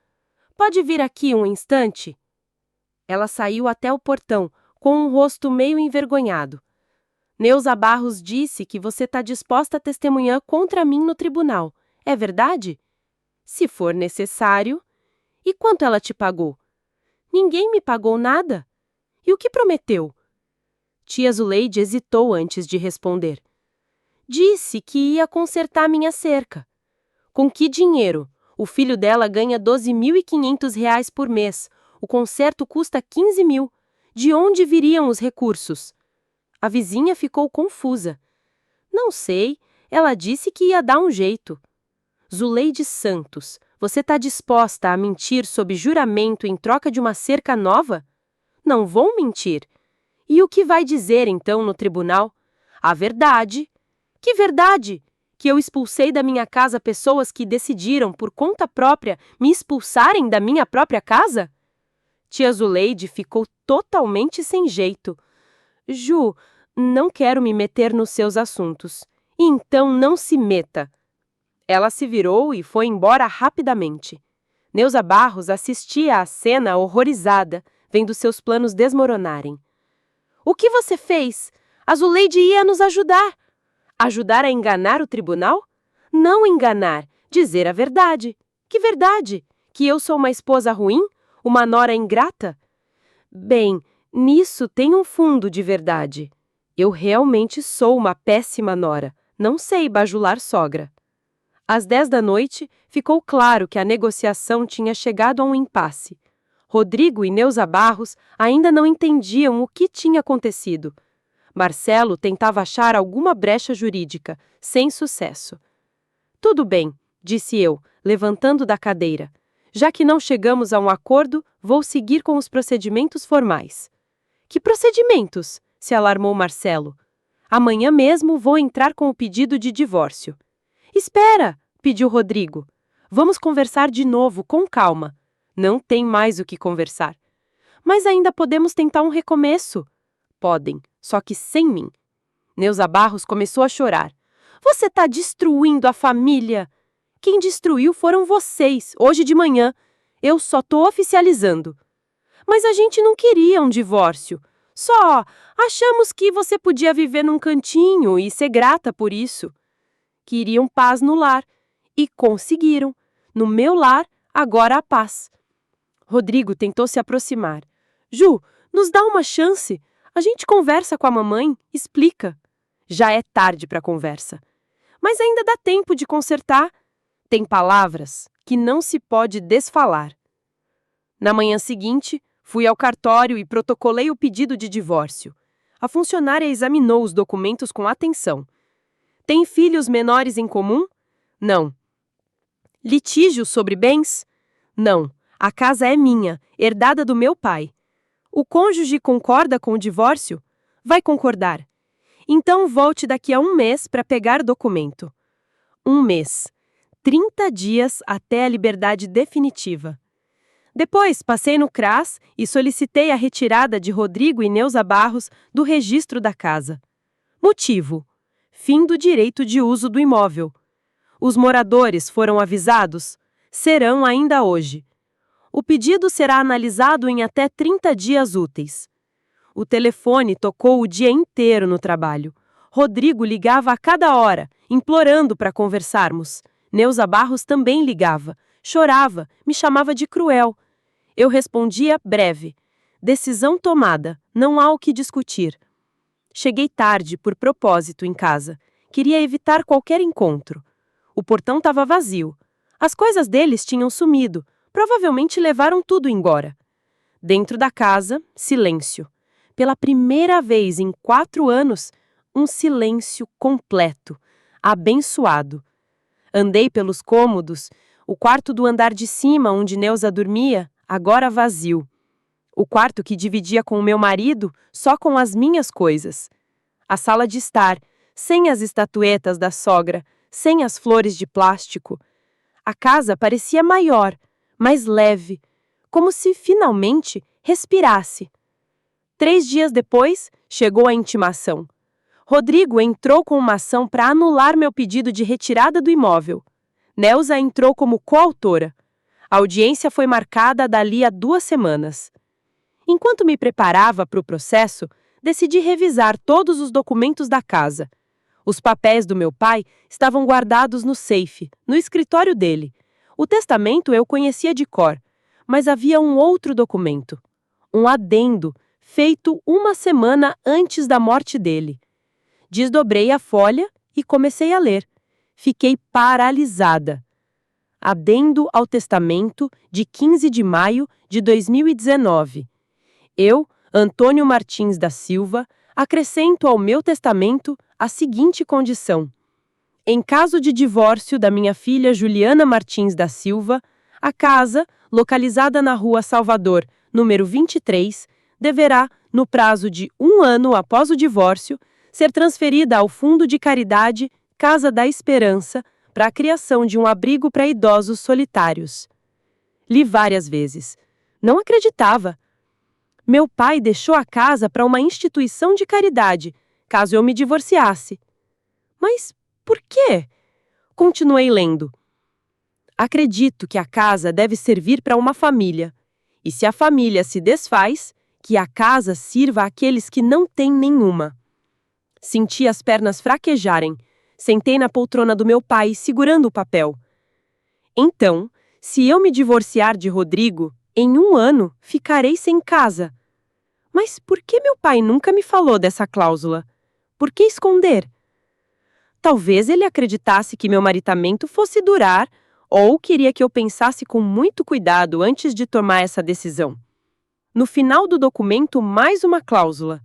Pode vir aqui um instante? Ela saiu até o portão, com um rosto meio envergonhado. Neuza Barros disse que você está disposta a testemunhar contra mim no tribunal. É verdade? Se for necessário. E quanto ela te pagou? Ninguém me pagou nada. E o que prometeu? Tia Zuleide hesitou antes de responder. Disse que ia consertar minha cerca. Com que dinheiro? O filho dela ganha R$ 12.500 por mês. O conserto custa 15 mil. De onde viriam os recursos? A vizinha ficou confusa. Não sei. Ela disse que ia dar um jeito. Zuleide Santos, você está disposta a mentir sob juramento em troca de uma cerca nova? Não vou mentir. E o que vai dizer, então, no tribunal? A verdade. Que verdade? Que eu expulsei da minha casa pessoas que decidiram, por conta própria, me expulsarem da minha própria casa? Tia Zuleide ficou totalmente sem jeito. Ju, não quero me meter nos seus assuntos. Então não se meta. Ela se virou e foi embora rapidamente. Neuza Barros assistia à cena horrorizada, vendo seus planos desmoronarem. O que você fez? A Zuleide ia nos ajudar. Ajudar a enganar o tribunal? Não enganar, dizer a verdade. Que verdade? Que eu sou uma esposa ruim? Uma nora ingrata? Bem, nisso tem um fundo de verdade. Eu realmente sou uma péssima nora. Não sei bajular sogra. Às 10 da noite, ficou claro que a negociação tinha chegado a um impasse. Rodrigo e Neuza Barros ainda não entendiam o que tinha acontecido. Marcelo tentava achar alguma brecha jurídica, sem sucesso. Tudo bem, disse eu, levantando da cadeira. Já que não chegamos a um acordo, vou seguir com os procedimentos formais. Que procedimentos? Se alarmou Marcelo. Amanhã mesmo vou entrar com o pedido de divórcio. Espera, pediu Rodrigo. Vamos conversar de novo, com calma. Não tem mais o que conversar. Mas ainda podemos tentar um recomeço. Podem, só que sem mim. Neuza Barros começou a chorar. Você está destruindo a família. Quem destruiu foram vocês, hoje de manhã. Eu só estou oficializando. Mas a gente não queria um divórcio. Só achamos que você podia viver num cantinho e ser grata por isso. Queriam paz no lar. E conseguiram. No meu lar, agora há paz. Rodrigo tentou se aproximar. Ju, nos dá uma chance. A gente conversa com a mamãe, explica. Já é tarde para conversa. Mas ainda dá tempo de consertar. Tem palavras que não se pode desfalar. Na manhã seguinte, fui ao cartório e protocolei o pedido de divórcio. A funcionária examinou os documentos com atenção. Tem filhos menores em comum? Não. Litígio sobre bens? Não. A casa é minha, herdada do meu pai. O cônjuge concorda com o divórcio? Vai concordar. Então volte daqui a um mês para pegar o documento. Um mês. 30 dias até a liberdade definitiva. Depois, passei no CRAS e solicitei a retirada de Rodrigo e Neuza Barros do registro da casa. Motivo: fim do direito de uso do imóvel. Os moradores foram avisados? Serão ainda hoje. O pedido será analisado em até 30 dias úteis. O telefone tocou o dia inteiro no trabalho. Rodrigo ligava a cada hora, implorando para conversarmos. Neuza Barros também ligava, chorava, me chamava de cruel. Eu respondia breve. Decisão tomada, não há o que discutir. Cheguei tarde, por propósito, em casa. Queria evitar qualquer encontro. O portão estava vazio. As coisas deles tinham sumido. Provavelmente levaram tudo embora. Dentro da casa, silêncio. Pela primeira vez em 4 anos, um silêncio completo, abençoado. Andei pelos cômodos, o quarto do andar de cima, onde Neuza dormia, agora vazio. O quarto que dividia com o meu marido, só com as minhas coisas. A sala de estar, sem as estatuetas da sogra, sem as flores de plástico. A casa parecia maior, mais leve, como se finalmente respirasse. 3 dias depois, chegou a intimação. Rodrigo entrou com uma ação para anular meu pedido de retirada do imóvel. Neuza entrou como coautora. A audiência foi marcada dali a 2 semanas. Enquanto me preparava para o processo, decidi revisar todos os documentos da casa. Os papéis do meu pai estavam guardados no safe, no escritório dele. O testamento eu conhecia de cor, mas havia um outro documento. Um adendo, feito 1 semana antes da morte dele. Desdobrei a folha e comecei a ler. Fiquei paralisada. Adendo ao testamento de 15 de maio de 2019. Eu, Antônio Martins da Silva, acrescento ao meu testamento a seguinte condição. Em caso de divórcio da minha filha Juliana Martins da Silva, a casa, localizada na Rua Salvador, número 23, deverá, no prazo de 1 ano após o divórcio, ser transferida ao Fundo de Caridade Casa da Esperança para a criação de um abrigo para idosos solitários. Li várias vezes. Não acreditava. Meu pai deixou a casa para uma instituição de caridade, caso eu me divorciasse. Mas por quê? Continuei lendo. Acredito que a casa deve servir para uma família. E se a família se desfaz, que a casa sirva àqueles que não têm nenhuma. Senti as pernas fraquejarem. Sentei na poltrona do meu pai, segurando o papel. Então, se eu me divorciar de Rodrigo, em 1 ano ficarei sem casa. Mas por que meu pai nunca me falou dessa cláusula? Por que esconder? Talvez ele acreditasse que meu maritamento fosse durar, ou queria que eu pensasse com muito cuidado antes de tomar essa decisão. No final do documento, mais uma cláusula.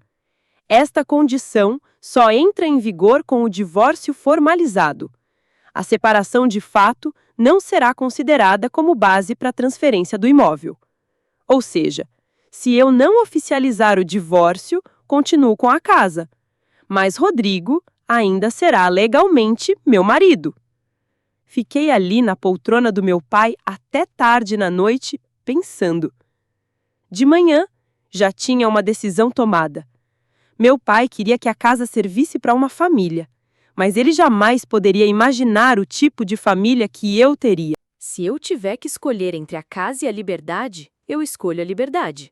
Esta condição só entra em vigor com o divórcio formalizado. A separação de fato não será considerada como base para a transferência do imóvel. Ou seja, se eu não oficializar o divórcio, continuo com a casa. Mas Rodrigo ainda será legalmente meu marido. Fiquei ali na poltrona do meu pai até tarde na noite, pensando. De manhã, já tinha uma decisão tomada. Meu pai queria que a casa servisse para uma família, mas ele jamais poderia imaginar o tipo de família que eu teria. Se eu tiver que escolher entre a casa e a liberdade, eu escolho a liberdade.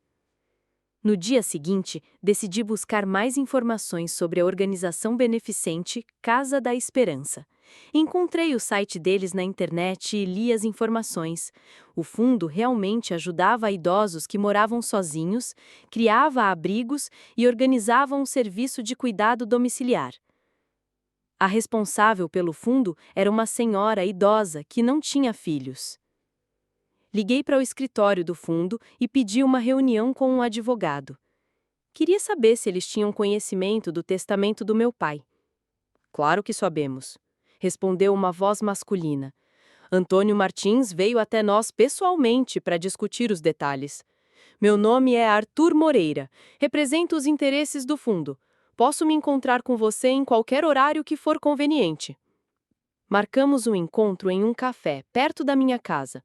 No dia seguinte, decidi buscar mais informações sobre a organização beneficente Casa da Esperança. Encontrei o site deles na internet e li as informações. O fundo realmente ajudava idosos que moravam sozinhos, criava abrigos e organizava um serviço de cuidado domiciliar. A responsável pelo fundo era uma senhora idosa que não tinha filhos. Liguei para o escritório do fundo e pedi uma reunião com um advogado. Queria saber se eles tinham conhecimento do testamento do meu pai. Claro que sabemos, respondeu uma voz masculina. Antônio Martins veio até nós pessoalmente para discutir os detalhes. Meu nome é Arthur Moreira, represento os interesses do fundo. Posso me encontrar com você em qualquer horário que for conveniente. Marcamos um encontro em um café perto da minha casa.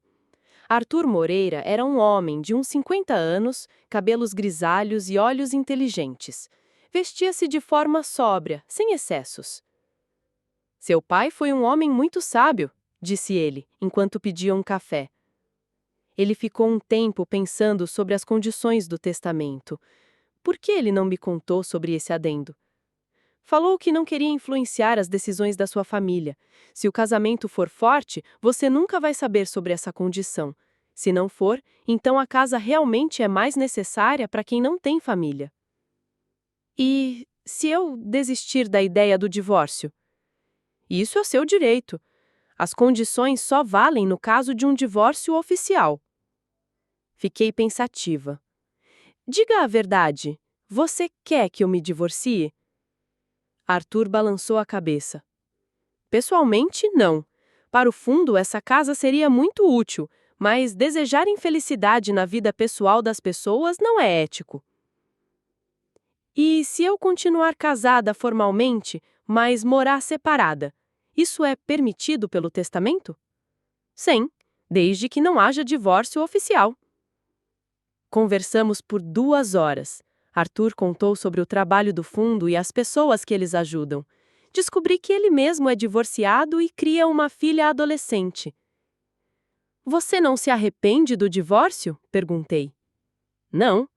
Arthur Moreira era um homem de uns 50 anos, cabelos grisalhos e olhos inteligentes. Vestia-se de forma sóbria, sem excessos. Seu pai foi um homem muito sábio, disse ele, enquanto pedia um café. Ele ficou um tempo pensando sobre as condições do testamento. Por que ele não me contou sobre esse adendo? Falou que não queria influenciar as decisões da sua família. Se o casamento for forte, você nunca vai saber sobre essa condição. Se não for, então a casa realmente é mais necessária para quem não tem família. E se eu desistir da ideia do divórcio? Isso é seu direito. As condições só valem no caso de um divórcio oficial. Fiquei pensativa. Diga a verdade. Você quer que eu me divorcie? Arthur balançou a cabeça. Pessoalmente, não. Para o fundo, essa casa seria muito útil, mas desejar infelicidade na vida pessoal das pessoas não é ético. E se eu continuar casada formalmente, mas morar separada, isso é permitido pelo testamento? Sim, desde que não haja divórcio oficial. Conversamos por 2 horas. Arthur contou sobre o trabalho do fundo e as pessoas que eles ajudam. Descobri que ele mesmo é divorciado e cria uma filha adolescente. Você não se arrepende do divórcio? Perguntei. Não.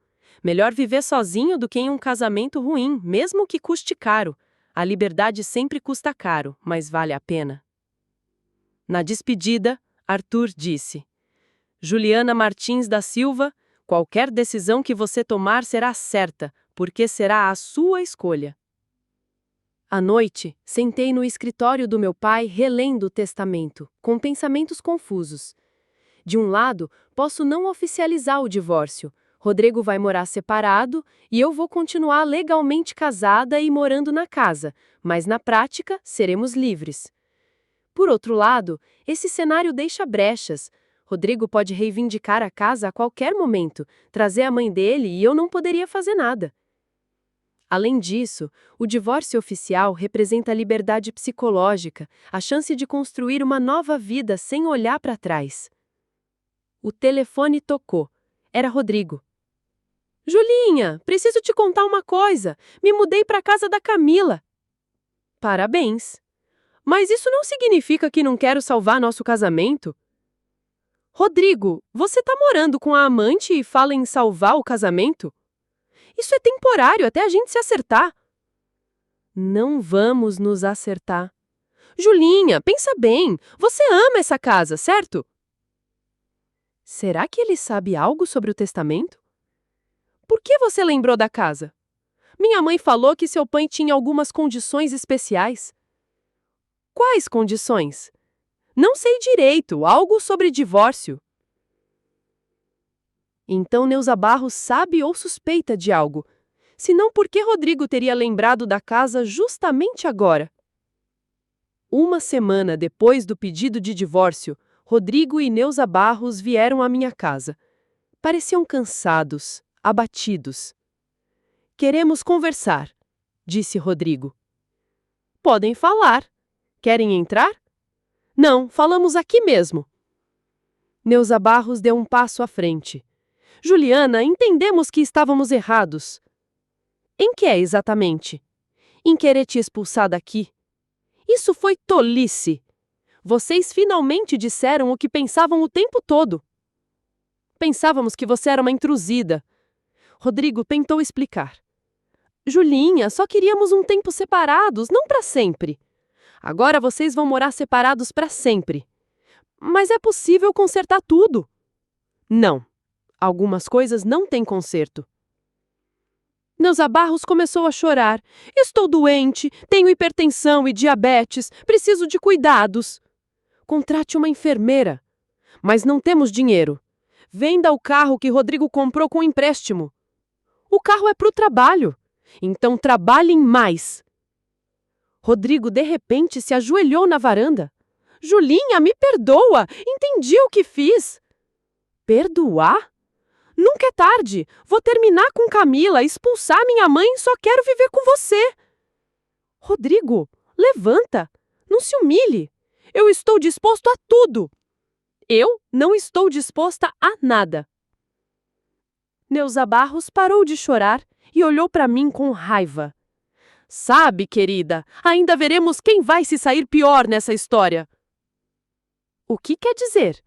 Melhor viver sozinho do que em um casamento ruim, mesmo que custe caro. A liberdade sempre custa caro, mas vale a pena. Na despedida, Arthur disse: Juliana Martins da Silva, qualquer decisão que você tomar será certa, porque será a sua escolha. À noite, sentei no escritório do meu pai relendo o testamento, com pensamentos confusos. De um lado, posso não oficializar o divórcio. Rodrigo vai morar separado e eu vou continuar legalmente casada e morando na casa, mas na prática seremos livres. Por outro lado, esse cenário deixa brechas. Rodrigo pode reivindicar a casa a qualquer momento, trazer a mãe dele e eu não poderia fazer nada. Além disso, o divórcio oficial representa a liberdade psicológica, a chance de construir uma nova vida sem olhar para trás. O telefone tocou. Era Rodrigo. Julinha, preciso te contar uma coisa. Me mudei para a casa da Camila. Parabéns. Mas isso não significa que não quero salvar nosso casamento? Rodrigo, você tá morando com a amante e fala em salvar o casamento? Isso é temporário até a gente se acertar. Não vamos nos acertar. Julinha, pensa bem. Você ama essa casa, certo? Será que ele sabe algo sobre o testamento? Por que você lembrou da casa? Minha mãe falou que seu pai tinha algumas condições especiais. Quais condições? Não sei direito, algo sobre divórcio. Então Neuza Barros sabe ou suspeita de algo. Se não, por que Rodrigo teria lembrado da casa justamente agora? Uma semana depois do pedido de divórcio, Rodrigo e Neuza Barros vieram à minha casa. Pareciam cansados, abatidos. Queremos conversar, disse Rodrigo. Podem falar. Querem entrar? Não, falamos aqui mesmo. Neuza Barros deu um passo à frente. Juliana, entendemos que estávamos errados. Em que é exatamente? Em querer te expulsar daqui. Isso foi tolice. Vocês finalmente disseram o que pensavam o tempo todo. Pensávamos que você era uma intrusida. Rodrigo tentou explicar. Julinha, só queríamos um tempo separados, não para sempre. Agora vocês vão morar separados para sempre. Mas é possível consertar tudo. Não. Algumas coisas não têm conserto. Neuza Barros começou a chorar. Estou doente, tenho hipertensão e diabetes, preciso de cuidados. Contrate uma enfermeira. Mas não temos dinheiro. Venda o carro que Rodrigo comprou com empréstimo. O carro é para o trabalho. Então trabalhem mais. Rodrigo, de repente, se ajoelhou na varanda. Julinha, me perdoa! Entendi o que fiz. Perdoar? Nunca é tarde. Vou terminar com Camila, expulsar minha mãe e só quero viver com você. Rodrigo, levanta. Não se humilhe. Eu estou disposto a tudo. Eu não estou disposta a nada. Neuza Barros parou de chorar e olhou para mim com raiva. Sabe, querida, ainda veremos quem vai se sair pior nessa história. O que quer dizer?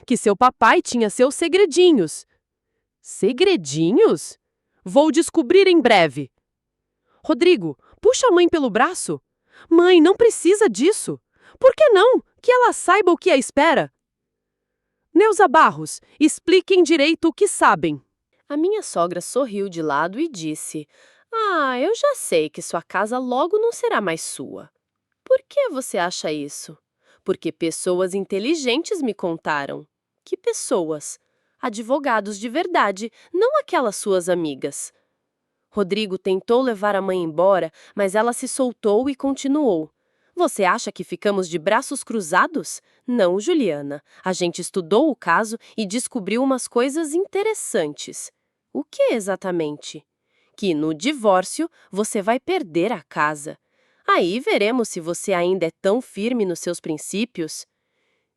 Que seu papai tinha seus segredinhos. Segredinhos? Vou descobrir em breve. Rodrigo, puxa a mãe pelo braço. Mãe, não precisa disso. Por que não? Que ela saiba o que a espera. Neuza Barros, expliquem direito o que sabem. A minha sogra sorriu de lado e disse: eu já sei que sua casa logo não será mais sua. Por que você acha isso? Porque pessoas inteligentes me contaram. Que pessoas? Advogados de verdade, não aquelas suas amigas. Rodrigo tentou levar a mãe embora, mas ela se soltou e continuou. Você acha que ficamos de braços cruzados? Não, Juliana. A gente estudou o caso e descobriu umas coisas interessantes. O que exatamente? Que no divórcio você vai perder a casa. Aí veremos se você ainda é tão firme nos seus princípios.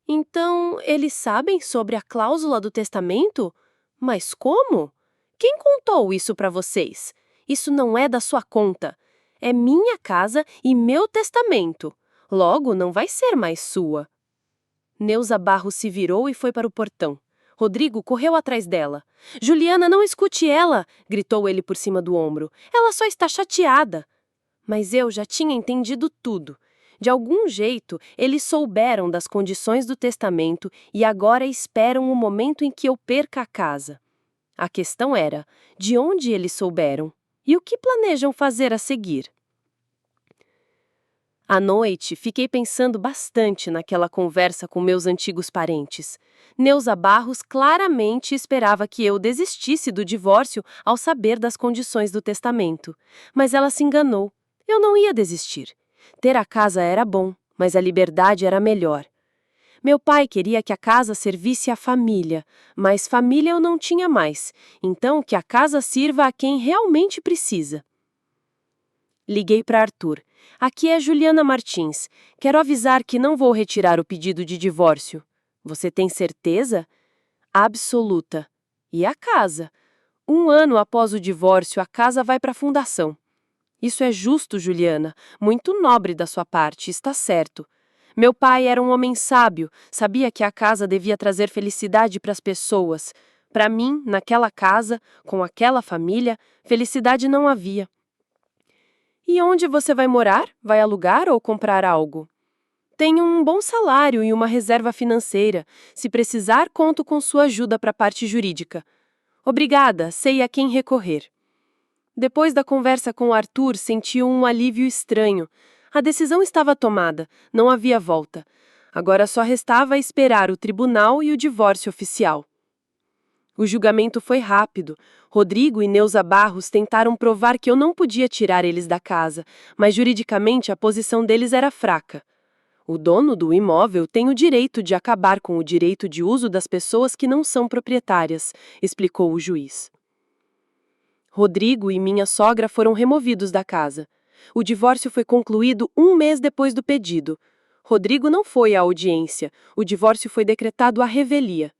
Então, eles sabem sobre a cláusula do testamento? Mas como? Quem contou isso para vocês? Isso não é da sua conta. É minha casa e meu testamento. Logo, não vai ser mais sua. Neuza Barros se virou e foi para o portão. Rodrigo correu atrás dela. Juliana, não escute ela! Gritou ele por cima do ombro. Ela só está chateada. Mas eu já tinha entendido tudo. De algum jeito, eles souberam das condições do testamento e agora esperam o momento em que eu perca a casa. A questão era, de onde eles souberam? E o que planejam fazer a seguir? À noite, fiquei pensando bastante naquela conversa com meus antigos parentes. Neuza Barros claramente esperava que eu desistisse do divórcio ao saber das condições do testamento. Mas ela se enganou. Eu não ia desistir. Ter a casa era bom, mas a liberdade era melhor. Meu pai queria que a casa servisse à família, mas família eu não tinha mais, então que a casa sirva a quem realmente precisa. Liguei para Arthur. Aqui é Juliana Martins. Quero avisar que não vou retirar o pedido de divórcio. Você tem certeza? Absoluta. E a casa? 1 ano após o divórcio, a casa vai para a fundação. Isso é justo, Juliana. Muito nobre da sua parte, está certo. Meu pai era um homem sábio, sabia que a casa devia trazer felicidade para as pessoas. Para mim, naquela casa, com aquela família, felicidade não havia. E onde você vai morar? Vai alugar ou comprar algo? Tenho um bom salário e uma reserva financeira. Se precisar, conto com sua ajuda para a parte jurídica. Obrigada, sei a quem recorrer. Depois da conversa com Arthur, senti um alívio estranho. A decisão estava tomada, não havia volta. Agora só restava esperar o tribunal e o divórcio oficial. O julgamento foi rápido. Rodrigo e Neuza Barros tentaram provar que eu não podia tirar eles da casa, mas juridicamente a posição deles era fraca. O dono do imóvel tem o direito de acabar com o direito de uso das pessoas que não são proprietárias, explicou o juiz. Rodrigo e minha sogra foram removidos da casa. O divórcio foi concluído 1 mês depois do pedido. Rodrigo não foi à audiência. O divórcio foi decretado à revelia.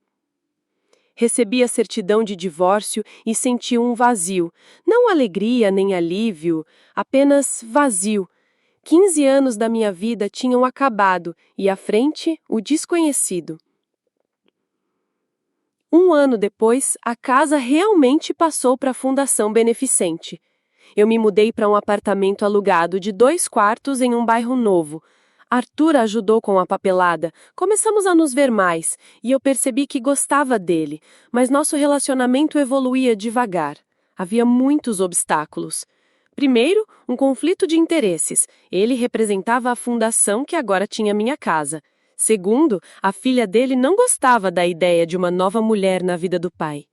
Recebi a certidão de divórcio e senti um vazio. Não alegria nem alívio, apenas vazio. 15 anos da minha vida tinham acabado e à frente, o desconhecido. 1 ano depois, a casa realmente passou para a Fundação Beneficente. Eu me mudei para um apartamento alugado de 2 quartos em um bairro novo. Arthur ajudou com a papelada, começamos a nos ver mais, e eu percebi que gostava dele, mas nosso relacionamento evoluía devagar. Havia muitos obstáculos. Primeiro, um conflito de interesses. Ele representava a fundação que agora tinha minha casa. Segundo, a filha dele não gostava da ideia de uma nova mulher na vida do pai.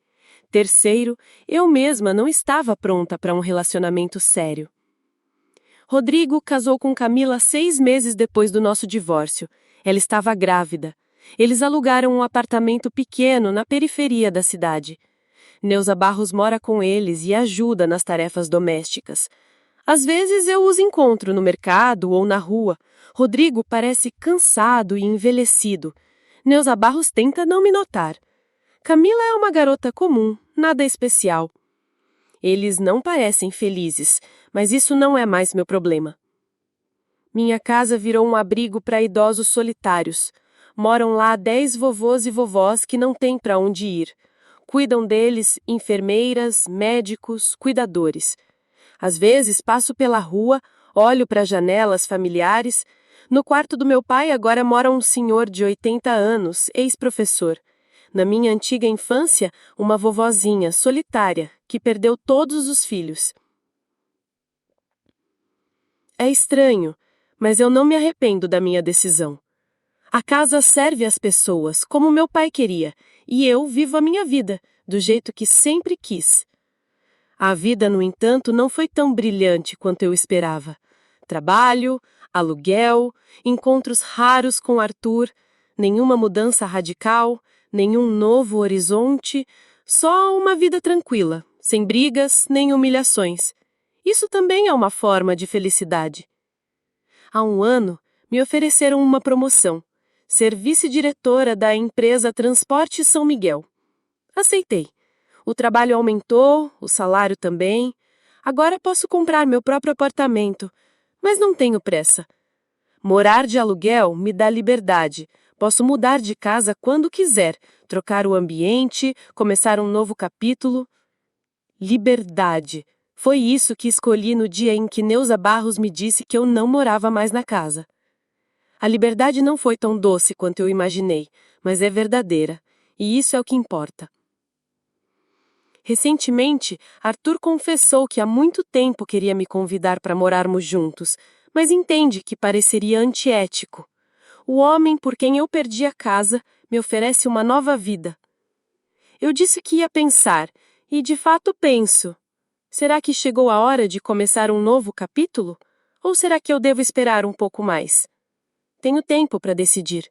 Terceiro, eu mesma não estava pronta para um relacionamento sério. Rodrigo casou com Camila 6 meses depois do nosso divórcio. Ela estava grávida. Eles alugaram um apartamento pequeno na periferia da cidade. Neuza Barros mora com eles e ajuda nas tarefas domésticas. Às vezes eu os encontro no mercado ou na rua. Rodrigo parece cansado e envelhecido. Neuza Barros tenta não me notar. Camila é uma garota comum, nada especial. Eles não parecem felizes, mas isso não é mais meu problema. Minha casa virou um abrigo para idosos solitários. Moram lá 10 vovôs e vovós que não têm para onde ir. Cuidam deles enfermeiras, médicos, cuidadores. Às vezes passo pela rua, olho para janelas familiares. No quarto do meu pai agora mora um senhor de 80 anos, ex-professor. Na minha antiga infância, uma vovozinha solitária, que perdeu todos os filhos. É estranho, mas eu não me arrependo da minha decisão. A casa serve às pessoas, como meu pai queria, e eu vivo a minha vida, do jeito que sempre quis. A vida, no entanto, não foi tão brilhante quanto eu esperava. Trabalho, aluguel, encontros raros com Arthur, nenhuma mudança radical, nenhum novo horizonte, só uma vida tranquila, sem brigas nem humilhações. Isso também é uma forma de felicidade. Há um ano, me ofereceram uma promoção, ser vice-diretora da empresa Transporte São Miguel. Aceitei. O trabalho aumentou, o salário também. Agora posso comprar meu próprio apartamento, mas não tenho pressa. Morar de aluguel me dá liberdade. Posso mudar de casa quando quiser, trocar o ambiente, começar um novo capítulo. Liberdade. Foi isso que escolhi no dia em que Neuza Barros me disse que eu não morava mais na casa. A liberdade não foi tão doce quanto eu imaginei, mas é verdadeira, e isso é o que importa. Recentemente, Arthur confessou que há muito tempo queria me convidar para morarmos juntos, mas entende que pareceria antiético. O homem por quem eu perdi a casa me oferece uma nova vida. Eu disse que ia pensar, e de fato penso. Será que chegou a hora de começar um novo capítulo? Ou será que eu devo esperar um pouco mais? Tenho tempo para decidir.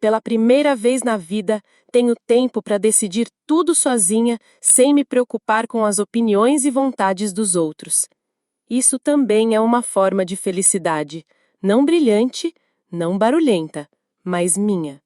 Pela primeira vez na vida, tenho tempo para decidir tudo sozinha, sem me preocupar com as opiniões e vontades dos outros. Isso também é uma forma de felicidade, não brilhante, não barulhenta, mas minha.